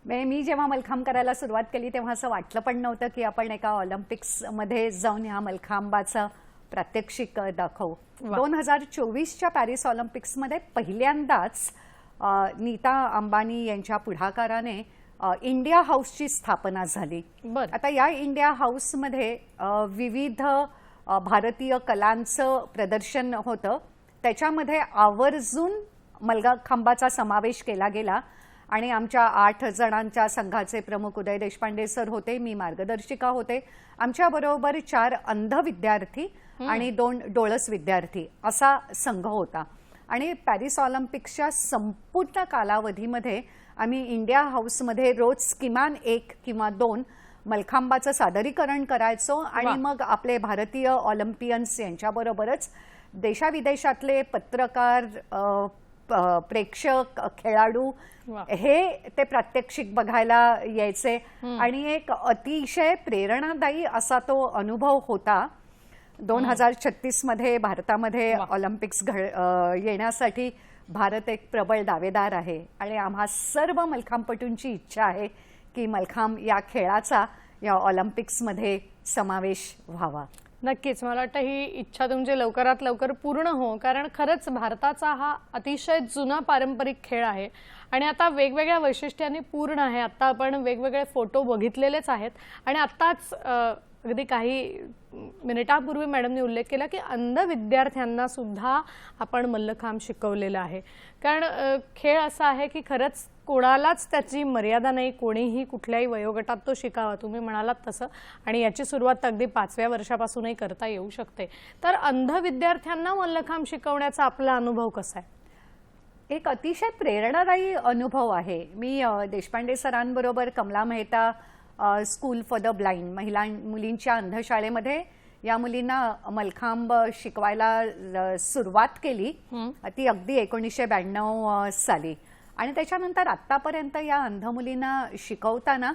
मी जेव्हा मलखांब करायला सुरुवात केली तेव्हा असं वाटलं पण नव्हतं की आपण एका ऑलिम्पिक्समध्ये जाऊन ह्या मलखांबाचं प्रात्यक्षिक दाखवू. 2024च्या पॅरिस ऑलिम्पिक्समध्ये पहिल्यांदाच नीता अंबानी यांच्या पुढाकाराने इंडिया हाऊसची स्थापना झाली. आता या इंडिया हाऊसमध्ये विविध भारतीय कलांचं प्रदर्शन होतं, त्याच्यामध्ये आवर्जून मलखांबाचा समावेश केला गेला आणि आमच्या 8 जणांच्या संघाचे प्रमुख उदय देशपांडे सर होते, मी मार्गदर्शिका होते, आमच्याबरोबर 4 अंध विद्यार्थी आणि 2 डोळस विद्यार्थी असा संघ होता. आणि पॅरिस ऑलिम्पिक्सच्या संपूर्ण कालावधीमध्ये आम्ही इंडिया हाऊसमध्ये रोज किमान 1 किंवा 2 मलखांबाचं सादरीकरण करायचो. आणि मग आपले भारतीय ऑलिम्पियन्स यांच्याबरोबरच देशाविदेशातले पत्रकार, प्रेक्षक, खेळाडू हे ते प्रात्यक्षिक बघायला यायचे. आणि एक अतिशय प्रेरणादायी असा तो अनुभव होता. 2036 मध्ये भारतामध्ये ऑलिम्पिक्स येण्यासाठी भारत एक प्रबळ दावेदार आहे आणि आम्हा सर्व मलखांबपटूंची इच्छा आहे की मलखांब या खेळाचा या ऑलिम्पिक्समध्ये समावेश व्हावा. नक्कीच, मला वाटतं ही इच्छा तुमची लवकरात लवकर पूर्ण हो, कारण खरंच भारताचा हा अतिशय जुना पारंपरिक खेळ आहे आणि आता वेगवेगळ्या वैशिष्ट्यांनी पूर्ण आहे. आता आपण वेगवेगळे फोटो बघितलेलेच आहेत आणि आत्ताच अगदी काही मिनिटापूर्वी मॅडमने उल्लेख केला की अंध विद्यार्थ्यांना सुद्धा आपण मल्लखांब शिकवलेलं आहे. कारण खेळ असा आहे की खरंच कोणालाच त्याची मर्यादा नाही, कोणीही कुठल्याही वयोगटात तो शिकावा, तुम्ही म्हणालात तसं. आणि याची सुरुवात अगदी 5व्या वर्षापासूनही करता येऊ शकते. तर अंध विद्यार्थ्यांना मल्लखांब शिकवण्याचा आपला अनुभव कसा आहे? एक अतिशय प्रेरणादायी अनुभव आहे. मी देशपांडे सरांबरोबर Kamala Mehta school for the blind मुलींच्या अंधशाळेमध्ये या मुलींना मलखांब शिकवायला सुरुवात केली. ती अगदी 1992 साली. आणि त्याच्यानंतर आतापर्यंत या अंध मुलींना शिकवताना,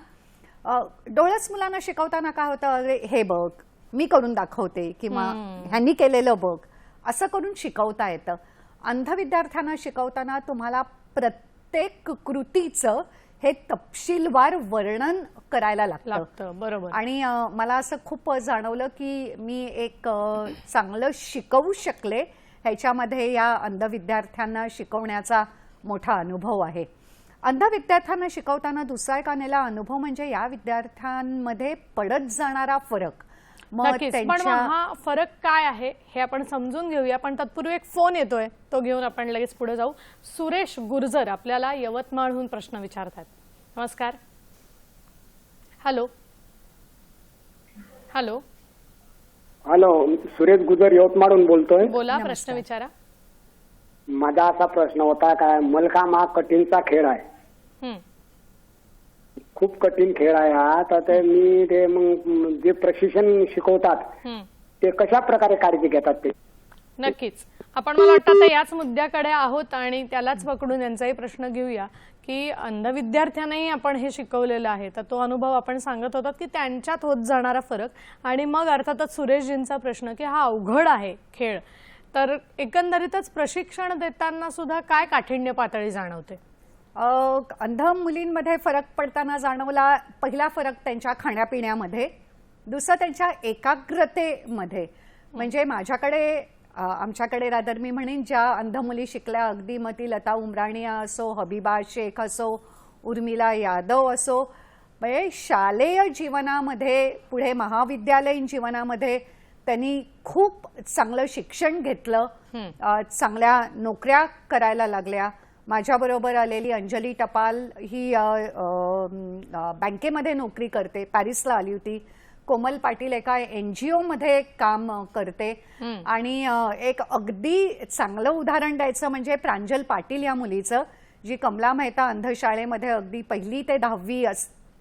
डोळस मुलांना शिकवताना काय होतं, अरे हे बघ मी करून दाखवते किंवा ह्यांनी केलेलं बघ असं करून शिकवता येतं. अंध विद्यार्थ्यांना शिकवताना तुम्हाला प्रत्येक कृतीचं हे तपशीलवार वर्णन करायला लागतं. बरोबर. आणि मला असं खूप जाणवलं की मी एक चांगलं शिकवू शकले ह्याच्यामध्ये या अंध विद्यार्थ्यांना शिकवण्याचा मोठा अनुभव आहे. अंध विद्यार्थ्यांना शिकवताना दुसरा एक आलेला अनुभव म्हणजे या विद्यार्थ्यांमध्ये पडत जाणारा फरक. पण हा फरक काय आहे हे आपण समजून घेऊया. पण तत्पूर्वी एक फोन येतोय, तो घेऊन आपण लगेच पुढे जाऊ. सुरेश गुर्जर आपल्याला यवतमाळहून प्रश्न विचारतात. नमस्कार. हॅलो हॅलो हॅलो, सुरेश गुजर यवतमाळहून बोलतोय. बोला, प्रश्न विचारा. माझा असा प्रश्न होता, काय मलखांब हा कठीणचा खेळ आहे, खूप कठीण खेळ आहे हा. तर ते मग जे प्रशिक्षण शिकवतात ते कशा प्रकारे काळजी घेतात ते? नक्कीच, आपण मला वाटतं आता याच मुद्द्याकडे आहोत आणि त्यालाच पकडून यांचाही प्रश्न घेऊया की अंध विद्यार्थ्यांनाही आपण हे शिकवलेलं आहे. तर तो अनुभव आपण सांगत होतात की त्यांच्यात होत जाणारा फरक. आणि मग अर्थातच सुरेशजींचा प्रश्न की हा अवघड आहे खेळ, तर एकंदरीतच प्रशिक्षण देताना सुद्धा काय काठिण्य पातळी जाणवते? अंध मुलींमध्ये फरक पडताना जाणवला. पहिला फरक त्यांच्या खाण्यापिण्यामध्ये, दुसरं त्यांच्या एकाग्रतेमध्ये. म्हणजे आमच्याकडे रादर मी म्हणेन ज्या अंध मुली शिकल्या, अगदी मग ती लता उमराणिया असो, हबीबा शेख असो, उर्मिला यादव असो, म्हणजे शालेय जीवनामध्ये पुढे महाविद्यालयीन जीवनामध्ये त्यांनी खूप चांगलं शिक्षण घेतलं, चांगल्या नोकऱ्या करायला लागल्या. माझ्याबरोबर आलेली अंजली टपाल ही बँकेमध्ये नोकरी करते, पॅरिसला आली होती. कोमल पाटील एका NGO मध्ये काम करते. आणि एक अगदी चांगलं उदाहरण द्यायचं म्हणजे प्रांजल पाटील या मुलीचं, जी कमला मेहता अंधशाळेमध्ये अगदी 1ली ते 10वी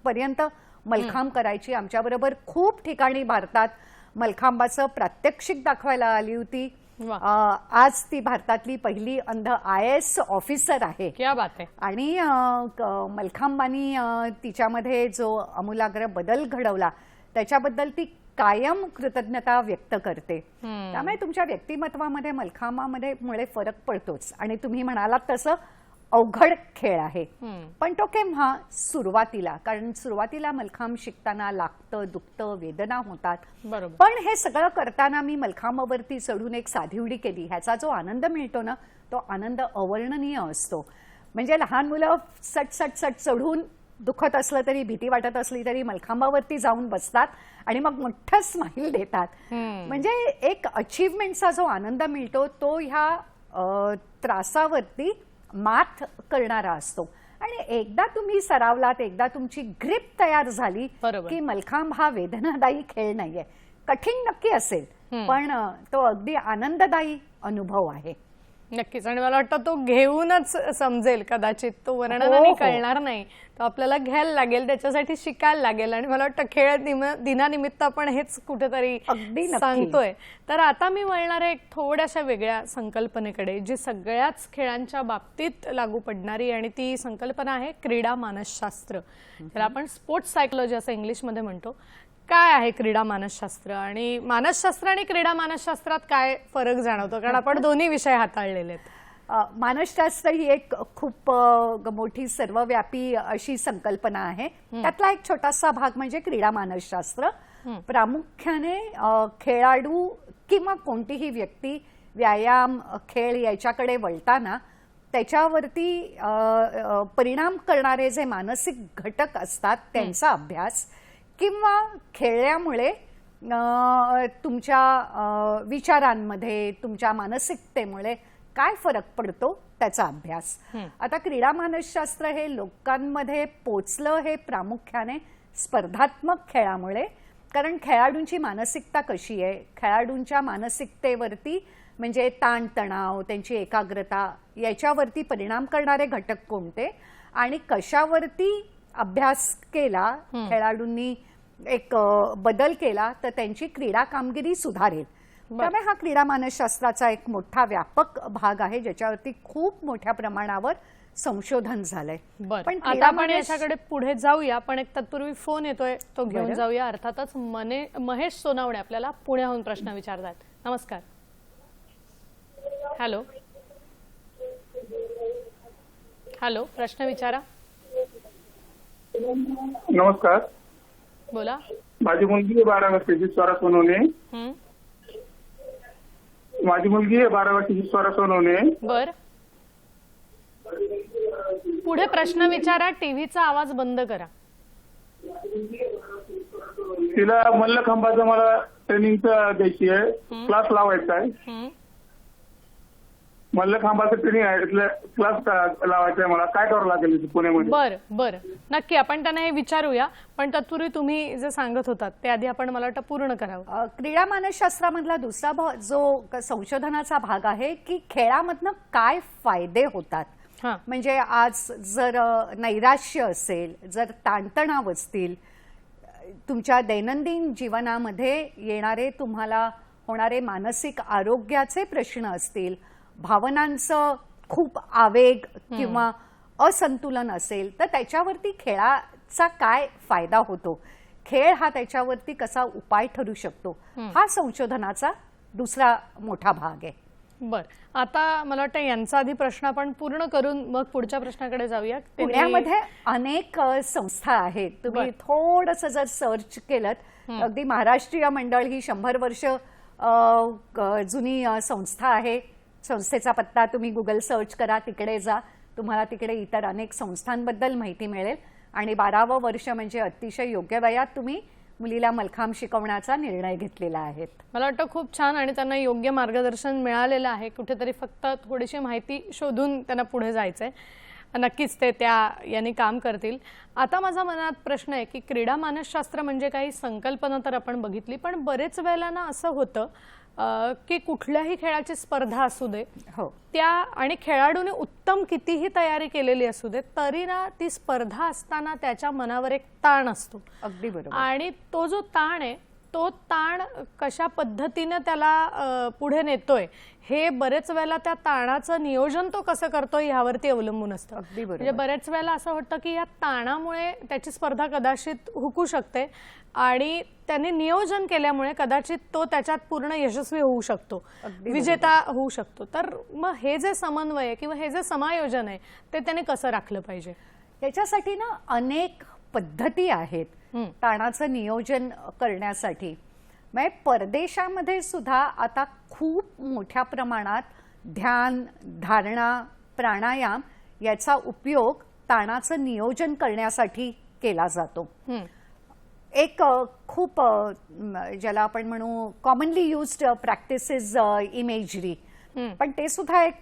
पर्यंत मलखांब करायची. आमच्याबरोबर खूप ठिकाणी भारतात मलखांबाचं प्रात्यक्षिक दाखवायला आली होती. आज ती भारतातली पहिली अंध IAS ऑफिसर आहे. क्या बात आहे. आणि मलखांबानी तिच्यामध्ये जो आमूलाग्र बदल घडवला त्याच्याबद्दल ती कायम कृतज्ञता व्यक्त करते. त्यामुळे तुमच्या व्यक्तिमत्वामध्ये मलखांबामध्ये फरक पडतोच. आणि तुम्ही म्हणालात तसं अवघड खेळ आहे, पण तो केव्हा? सुरुवातीला. कारण सुरुवातीला मलखांब शिकताना लागतं, दुखतं, वेदना होतात. पण हे सगळं करताना मी मलखांबावरती चढून एक साधी उडी केली, ह्याचा जो आनंद मिळतो ना, तो आनंद अवर्णनीय असतो. म्हणजे लहान मुलं सट सट सट चढून दुखत असलं तरी, भीती वाटत असली तरी मलखांबावरती जाऊन बसतात आणि मग मोठं स्माईल देतात. म्हणजे एक अचीवमेंटचा जो आनंद मिळतो तो ह्या त्रासावरती मात करणारा असतो. आणि एकदा तुम्ही सरावलात, एकदा तुमची ग्रिप तयार झाली की मलखांब हा वेदनादायी खेळ नाहीये. कठीण नक्की असेल पण तो अगदी आनंददायी अनुभव आहे. नक्कीच. आणि मला वाटतं तो घेऊनच समजेल कदाचित, तो वर्णनाने हो. कळणार नाही, तो आपल्याला घ्यायला लागेल, त्याच्यासाठी शिकायला लागेल. आणि मला वाटतं खेळ दिनानिमित्त आपण हेच कुठेतरी अगदी नक्की. सांगतोय. तर आता मी वळणार आहे एक थोड्याशा वेगळ्या संकल्पनेकडे, जी सगळ्याच खेळांच्या बाबतीत लागू पडणारी, आणि ती संकल्पना आहे क्रीडा मानसशास्त्र. त्याला आपण स्पोर्ट्स सायकोलॉजी असं इंग्लिशमध्ये म्हणतो. काय आहे क्रीडा मानसशास्त्र, आणि मानसशास्त्र आणि क्रीडा मानसशास्त्रात काय फरक जाणवतो, कारण आपण दोन्ही विषय हाताळलेले आहेत. मानसशास्त्र ही एक खूप मोठी सर्वव्यापी अशी संकल्पना आहे. त्यातला एक छोटासा भाग म्हणजे क्रीडा मानसशास्त्र. प्रामुख्याने खेळाडू किंवा कोणतीही व्यक्ती व्यायाम, खेळ याच्याकडे वळताना त्याच्यावरती परिणाम करणारे जे मानसिक घटक असतात त्यांचा अभ्यास, किंवा खेळल्यामुळे तुमच्या विचारांमध्ये, तुमच्या मानसिकतेमुळे काय फरक पडतो त्याचा अभ्यास. आता क्रीडा मानसशास्त्र हे लोकांमध्ये पोचलं हे प्रामुख्याने स्पर्धात्मक खेळामुळे, कारण खेळाडूंची मानसिकता कशी आहे, खेळाडूंच्या मानसिकतेवरती म्हणजे ताणतणाव, त्यांची एकाग्रता याच्यावरती परिणाम करणारे घटक कोणते, आणि कशावरती अभ्यास केला, खेळाडूंनी एक बदल केला तर त्यांची क्रीडा कामगिरी सुधारेल. त्यामुळे हा क्रीडा मानसशास्त्राचा एक मोठा व्यापक भाग आहे, ज्याच्यावरती खूप मोठ्या प्रमाणावर संशोधन झालंय. पण आता आपण याच्याकडे पुढे जाऊया, पण एक तत्पूर्वी फोन येतोय, तो घेऊन जाऊया. अर्थातच महेश सोनावणे आपल्याला पुण्याहून प्रश्न विचारतात. नमस्कार. हॅलो हॅलो, प्रश्न विचारा. नमस्कार. बोला. माझी मुलगी 12 वर्षाची स्वरा सोनवणे. माझी मुलगी 12 वर्षाची स्वरा सोनवणे. बर, पुढे प्रश्न विचारा. टीव्हीचा आवाज बंद करा. तिला मल्लखांबाचं मला ट्रेनिंगचं द्यायची आहे, क्लास लावायचा आहे. मल्लखांबाचं ट्रेनिंग आहे, क्लास लावायचा आहे मला. काय करावं लागेल पुण्यामध्ये? बर बर, नक्की आपण त्यांना हे विचारूया, पण तत्पूर्वी तुम्ही जे सांगत होतात ते आधी आपण मला वाटतं पूर्ण करावं. क्रीडा मानसशास्त्रामधला दुसरा जो संशोधनाचा भाग आहे की खेळामधनं काय फायदे होतात. म्हणजे आज जर नैराश्य असेल, जर ताणतणाव असतील, तुमच्या दैनंदिन जीवनामध्ये येणारे तुम्हाला होणारे मानसिक आरोग्याचे प्रश्न असतील, भावनांचं खूप आवेग किंवा असंतुलन असेल, तर त्याच्यावरती खेळाचा काय फायदा होतो, खेळ हा त्याच्यावरती कसा उपाय ठरू शकतो, हा संशोधनाचा दुसरा मोठा भाग आहे. बर, आता मला वाटतं यांचा आधी प्रश्न आपण पूर्ण करून मग पुढच्या प्रश्नाकडे जाऊया. पुण्यामध्ये अनेक संस्था आहेत. तुम्ही थोडंसं जर सर्च केलं, अगदी महाराष्ट्रीय मंडळ ही 100 वर्ष जुनी संस्था आहे. संस्थेचा पत्ता तुम्ही गुगल सर्च करा, तिकडे जा, तुम्हाला तिकडे इतर अनेक संस्थांबद्दल माहिती मिळेल. आणि 12वं वर्ष म्हणजे अतिशय योग्य वयात तुम्ही मुलीला मल्लखांब शिकवण्याचा निर्णय घेतलेला आहे. मला वाटतं खूप छान, आणि त्यांना योग्य मार्गदर्शन मिळालेलं आहे. कुठेतरी फक्त थोडीशी माहिती शोधून त्यांना पुढे जायचंय. नक्कीच ते यांनी काम करतील. आता माझा मनात प्रश्न आहे की क्रीडा मानसशास्त्र म्हणजे काही संकल्पना तर आपण बघितली, पण बरेच वेळेला ना असं होतं की कुठल्याही खेळाची स्पर्धा असू दे, त्या आणि खेळाडूने उत्तम कितीही तयारी केलेली असू दे, तरी ना ती स्पर्धा असताना त्याच्या मनावर एक ताण असतो. अगदी बरोबर. आणि तो जो ताण आहे, तो ताण कशा पद्धतीने त्याला पुढे नेतोय, हे बरेच वेळेला त्या ताणाचं नियोजन तो कसं करतोय यावरती अवलंबून असतं. म्हणजे बरेच वेळेला असं वाटतं की या ताणामुळे त्याची स्पर्धा कदाचित हुकू शकते, आणि त्यांनी नियोजन केल्यामुळे कदाचित तो त्याच्यात पूर्ण यशस्वी होऊ शकतो, विजेता होऊ शकतो. तर मग हे जे समन्वय आहे किंवा हे जे समायोजन आहे ते त्याने कसं राखलं पाहिजे? त्याच्यासाठी ना अनेक पद्धती आहेत ताणाचं नियोजन करण्यासाठी. म्हणजे परदेशामध्ये सुद्धा आता खूप मोठ्या प्रमाणात ध्यान, धारणा, प्राणायाम याचा उपयोग ताणाचं नियोजन करण्यासाठी केला जातो. एक खूप ज्याला आपण म्हणू कॉमनली युज्ड प्रॅक्टिसेस इमेजरी, पण ते सुद्धा एक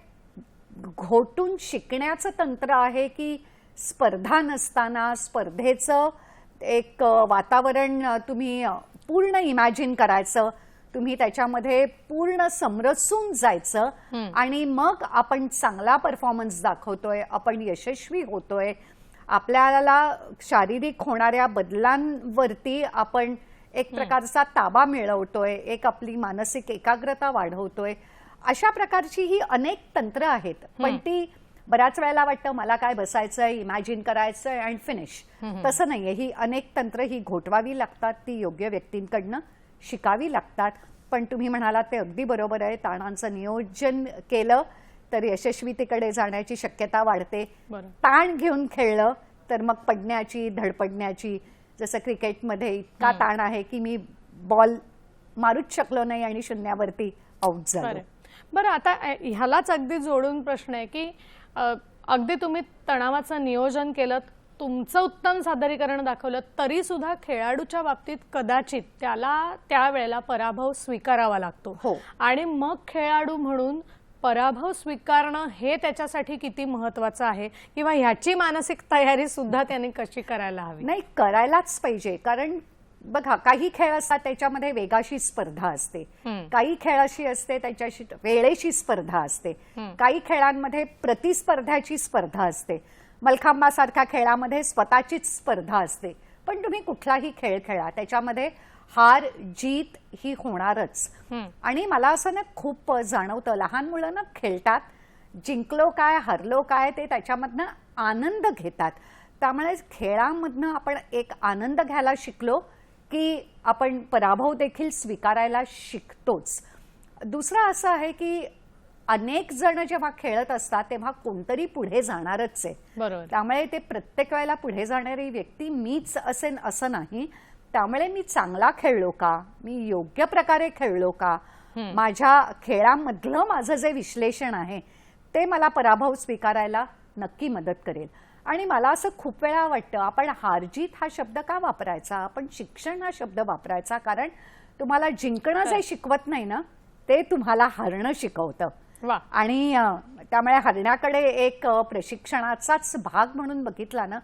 घोटून शिकण्याचं तंत्र आहे की स्पर्धा नसताना स्पर्धेचं एक वातावरण तुम्ही पूर्ण इमॅजिन करायचं, तुम्ही त्याच्यामध्ये पूर्ण समरसून जायचं आणि मग आपण चांगला परफॉर्मन्स दाखवतोय, आपण यशस्वी होतोय, आपल्याला शारीरिक होणाऱ्या बदलांवरती आपण एक प्रकारचा ताबा मिळवतोय, एक आपली मानसिक एकाग्रता वाढवतोय. अशा प्रकारची ही अनेक तंत्र आहेत, पण ती बऱ्याच वेळेला वाटतं मला काय बसायचंय, इमॅजिन करायचंय अँड फिनिश. तसं नाहीये. ही अनेक तंत्र ही घोटवावी लागतात, ती योग्य व्यक्तींकडनं शिकावी लागतात. पण तुम्ही म्हणालात ते अगदी बरोबर आहे. ताणांचं नियोजन केलं तर यशस्वीतेकडे जाण्याची शक्यता वाढते. ताण घेऊन खेळलं तर मग पडण्याची, धडपडण्याची, जसं क्रिकेटमध्ये इतका ताण आहे की मी बॉल मारूच शकलो नाही आणि शून्यावरती आउट झालो. बरं, आता ह्यालाच अगदी जोडून प्रश्न आहे की अगदी तुम्ही तणावाचं नियोजन केलं, तुमचं उत्तम सादरीकरण दाखवलं, तरी सुद्धा खेळाडूच्या बाबतीत कदाचित त्याला त्यावेळेला पराभव स्वीकारावा लागतो. आणि मग खेळाडू म्हणून पराभव स्वीकारणं हे त्याच्यासाठी किती महत्वाचं आहे, किंवा ह्याची मानसिक तयारी सुद्धा त्याने कशी करायला हवी? नाही, करायलाच पाहिजे. कारण बघा, काही खेळ असतात त्याच्यामध्ये वेगाशी स्पर्धा असते, काही खेळ अशी असते त्याच्याशी वेळेची स्पर्धा असते, काही खेळांमध्ये प्रतिस्पर्ध्याची स्पर्धा असते. मलखांबासारख्या खेळामध्ये स्वतःचीच स्पर्धा असते. पण तुम्ही कुठलाही खेळ खेळा, त्याच्यामध्ये हार जीत ही होणारच. आणि मला असं ना खूप जाणवतं, लहान मुलं ना खेळतात, जिंकलो काय हरलो काय ते त्याच्यामधनं आनंद घेतात. त्यामुळे खेळामधनं आपण एक आनंद घ्यायला शिकलो की आपण पराभव देखील स्वीकारायला शिकतोच. दुसरं असं आहे की अनेक जण जेव्हा खेळत असतात तेव्हा कोणतरी पुढे जाणारच आहे. बरोबर. त्यामुळे ते प्रत्येक वेळेला पुढे जाणारी व्यक्ती मीच असेन असं नाही. त्यामुळे मी चांगला खेळलो का, मी योग्य प्रकारे खेळलो का, माझ्या खेळामधलं माझं जे विश्लेषण आहे ते मला पराभव स्वीकारायला नक्की मदत करेल. आणि मला असं खूप वेळा वाटतं आपण हारजीत हा शब्द का वापरायचा, आपण शिक्षण हा शब्द वापरायचा. कारण तुम्हाला जिंकणं जे शिकवत नाही ना ते तुम्हाला हरणं शिकवतं. आणि त्यामुळे हरण्याकडे एक प्रशिक्षणाचाच भाग म्हणून बघितला ना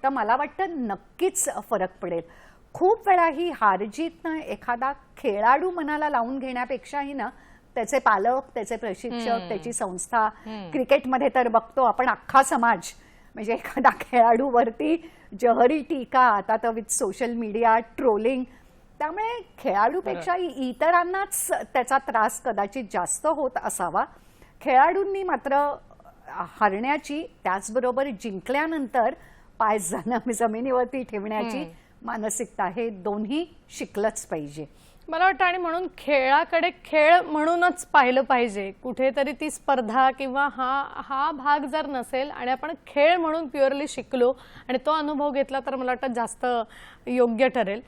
तर मला वाटतं नक्कीच फरक पडेल. खूप वेळा ही हारजीतनं एखादा खेळाडू मनाला लावून घेण्यापेक्षाही ना त्याचे पालक, त्याचे प्रशिक्षक, त्याची संस्था, क्रिकेटमध्ये तर बघतो आपण अख्खा समाज, म्हणजे एखादा खेळाडूवरती जहरी टीका, आता तर विथ सोशल मीडिया ट्रोलिंग, त्यामुळे खेळाडूपेक्षा इतरांनाच त्याचा त्रास कदाचित जास्त होत असावा. खेळाडूंनी मात्र हरण्याची, त्याचबरोबर जिंकल्यानंतर पाय जमिनीवरती ठेवण्याची मानसिकता, हे दोन्ही शिकलंच पाहिजे. मला वाटतं. आणि म्हणून खेळाकडे खेळ म्हणूनच पाहिलं पाहिजे. कुठेतरी ती स्पर्धा किंवा हा भाग जर नसेल आणि आपण खेळ म्हणून प्युअरली शिकलो आणि तो अनुभव घेतला तर मला वाटतं जास्त योग्य ठरेल.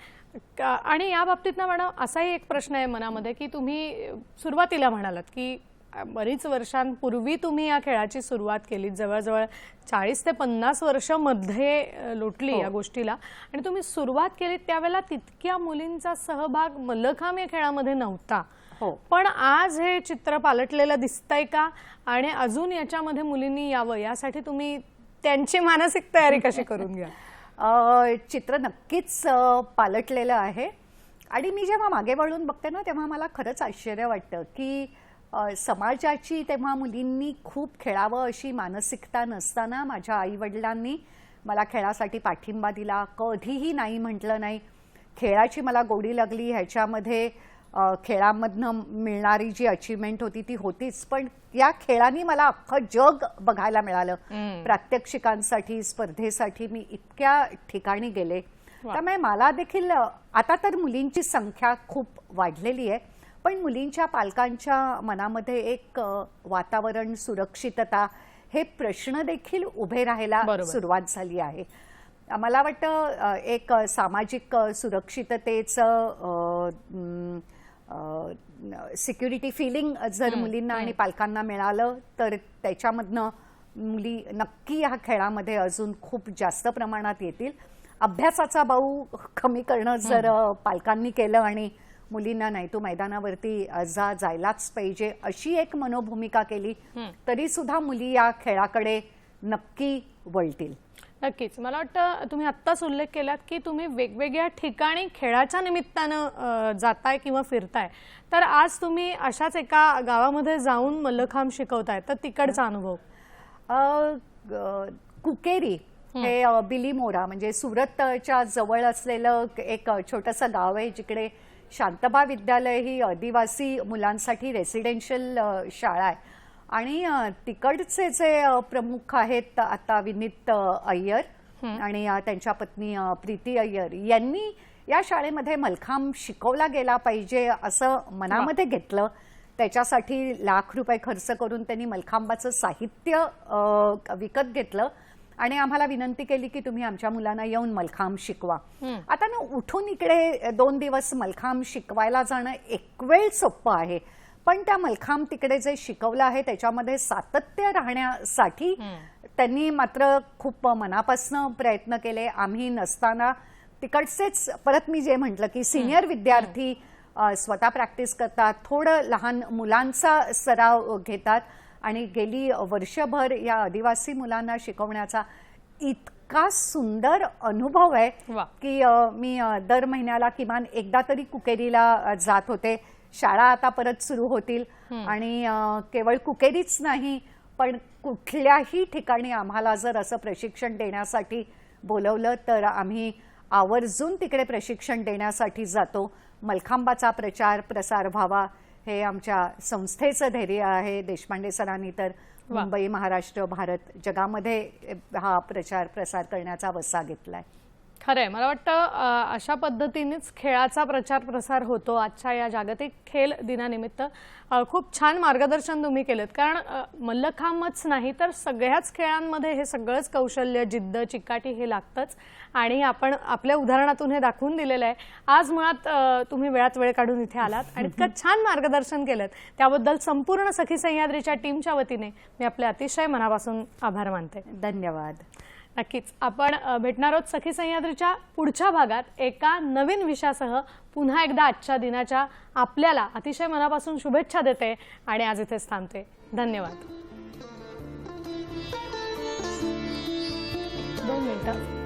आणि या बाबतीत ना मॅडम असाही एक प्रश्न आहे मनामध्ये की तुम्ही सुरुवातीला म्हणालात की बरीच वर्षांपूर्वी तुम्ही या खेळाची सुरुवात केली, जवळजवळ 40 ते 50 वर्ष मध्ये लोटली या गोष्टीला, आणि तुम्ही सुरुवात केली त्यावेळेला तितक्या मुलींचा सहभाग मल्लखांब या खेळामध्ये नव्हता. पण आज हे चित्र पालटलेलं दिसतंय का, आणि अजून याच्यामध्ये मुलींनी यावं यासाठी तुम्ही त्यांची मानसिक तयारी कशी करून घ्या? चित्र नक्कीच पालटलेलं आहे. आणि मी जेव्हा मागे वळून बघते ना तेव्हा मला खरंच आश्चर्य वाटतं की समाजाची तेव्हा मुलींनी खूप खेळावं अशी मानसिकता नसताना माझ्या आईवडिलांनी मला खेळासाठी पाठिंबा दिला, कधीही नाही म्हटलं नाही. खेळाची मला गोडी लागली, ह्याच्यामध्ये खेळामधनं मिळणारी जी अचिव्हमेंट होती ती होतीच, पण या खेळांनी मला अख्खं जग बघायला मिळालं. प्रात्यक्षिकांसाठी, स्पर्धेसाठी मी इतक्या ठिकाणी गेले. त्यामुळे मला देखील आता तर मुलींची संख्या खूप वाढलेली आहे, पण मुलींच्या पालकांच्या मनामध्ये एक वातावरण, सुरक्षितता, हे प्रश्न देखील उभे राहायला सुरुवात झाली आहे. मला वाटतं एक सामाजिक सुरक्षिततेचं सिक्युरिटी फिलिंग जर मुलींना आणि पालकांना मिळालं तर त्याच्यामधनं मुली नक्की ह्या खेळामध्ये अजून खूप जास्त प्रमाणात येतील. अभ्यासाचा बाऊ कमी करणं जर पालकांनी केलं आणि मुलींना नाही तू मैदानावरती जायलाच पाहिजे अशी एक मनोभूमिका केली तरी सुद्धा मुली या खेळाकडे नक्की वळतील. नक्कीच. मला वाटतं तुम्ही आत्ताच उल्लेख केलात की तुम्ही वेगवेगळ्या ठिकाणी खेळाच्या निमित्तानं जाताय किंवा फिरताय. तर आज तुम्ही अशाच एका गावामध्ये जाऊन मल्लखांब शिकवताय, तर तिकडचा अनुभव. कुकेरी हे बिलीमोरा म्हणजे सुरतच्या जवळ असलेलं एक छोटंसं गाव आहे, जिकडे शांतबा विद्यालय ही आदिवासी मुलांसाठी रेसिडेन्शियल शाळा आहे. आणि तिकडचे जे प्रमुख आहेत आता विनीत अय्यर आणि त्यांच्या पत्नी प्रीती अय्यर यांनी या शाळेमध्ये मल्लखांब शिकवला गेला पाहिजे असं मनामध्ये घेतलं. त्याच्यासाठी लाख रुपये खर्च करून त्यांनी मल्लखांबाचं साहित्य विकत घेतलं आणि आम्हाला विनंती केली की तुम्ही आमच्या मुलांना येऊन मल्लखांब शिकवा. आता ना उठून इकडे 2 दिवस मल्लखांब शिकवायला जाणं एक वेळ सोपं आहे, पण त्या मल्लखांब तिकडे जे शिकवलं आहे त्याच्यामध्ये सातत्य राहण्यासाठी त्यांनी मात्र खूप मनापासून प्रयत्न केले. आम्ही नसताना तिकडचेच परत मी जे म्हटलं की सिनियर विद्यार्थी स्वतः प्रॅक्टिस करतात, थोडं लहान मुलांचा सराव घेतात आणि गेली वर्षभर या आदिवासी मुलांना शिकवण्याचा इतका सुंदर अनुभव आहे की मी दर महिन्याला किमान एकदा तरी कुकेरीला जात होते. शाळा आता परत सुरू होतील आणि केवळ कुकेरीच नाही पण कुठल्याही ठिकाणी आम्हाला जर असं प्रशिक्षण देण्यासाठी बोलवलं तर आम्ही आवर्जून तिकडे प्रशिक्षण देण्यासाठी जातो. मल्लखांबाचा प्रचार प्रसार व्हावा हे आमच्या संस्थेचं धैर्य आहे. देशपांडे सरांनी तर मुंबई, महाराष्ट्र, भारत जगामध्ये हा प्रचार प्रसार करण्याचा वसा घेतलाय. खरंय. मला वाटतं अशा पद्धतीनेच खेळाचा प्रचार प्रसार होतो. आजच्या या जागतिक खेळ दिनानिमित्त खूप छान मार्गदर्शन तुम्ही केलेत. कारण मल्लखांबच नाही तर सगळ्याच खेळांमध्ये हे सगळंच कौशल्य, जिद्द, चिकाटी हे लागतंच आणि आपण आपल्या उदाहरणातून हे दाखवून दिलेलं आहे. आज मुळात तुम्ही वेळात वेळ काढून इथे आलात आणि इतकं छान मार्गदर्शन केलं त्याबद्दल संपूर्ण सखी सह्याद्रीच्या टीमच्या वतीने मी आपले अतिशय मनापासून आभार मानते. धन्यवाद. नक्कीच आपण भेटणार आहोत सखी सह्याद्रीच्या पुढच्या भागात एका नवीन विषयासह. पुन्हा एकदा आजच्या दिनाच्या आपल्याला अतिशय मनापासून शुभेच्छा देते आणि आज इथेच थांबते. धन्यवाद. 2 मिनिटं.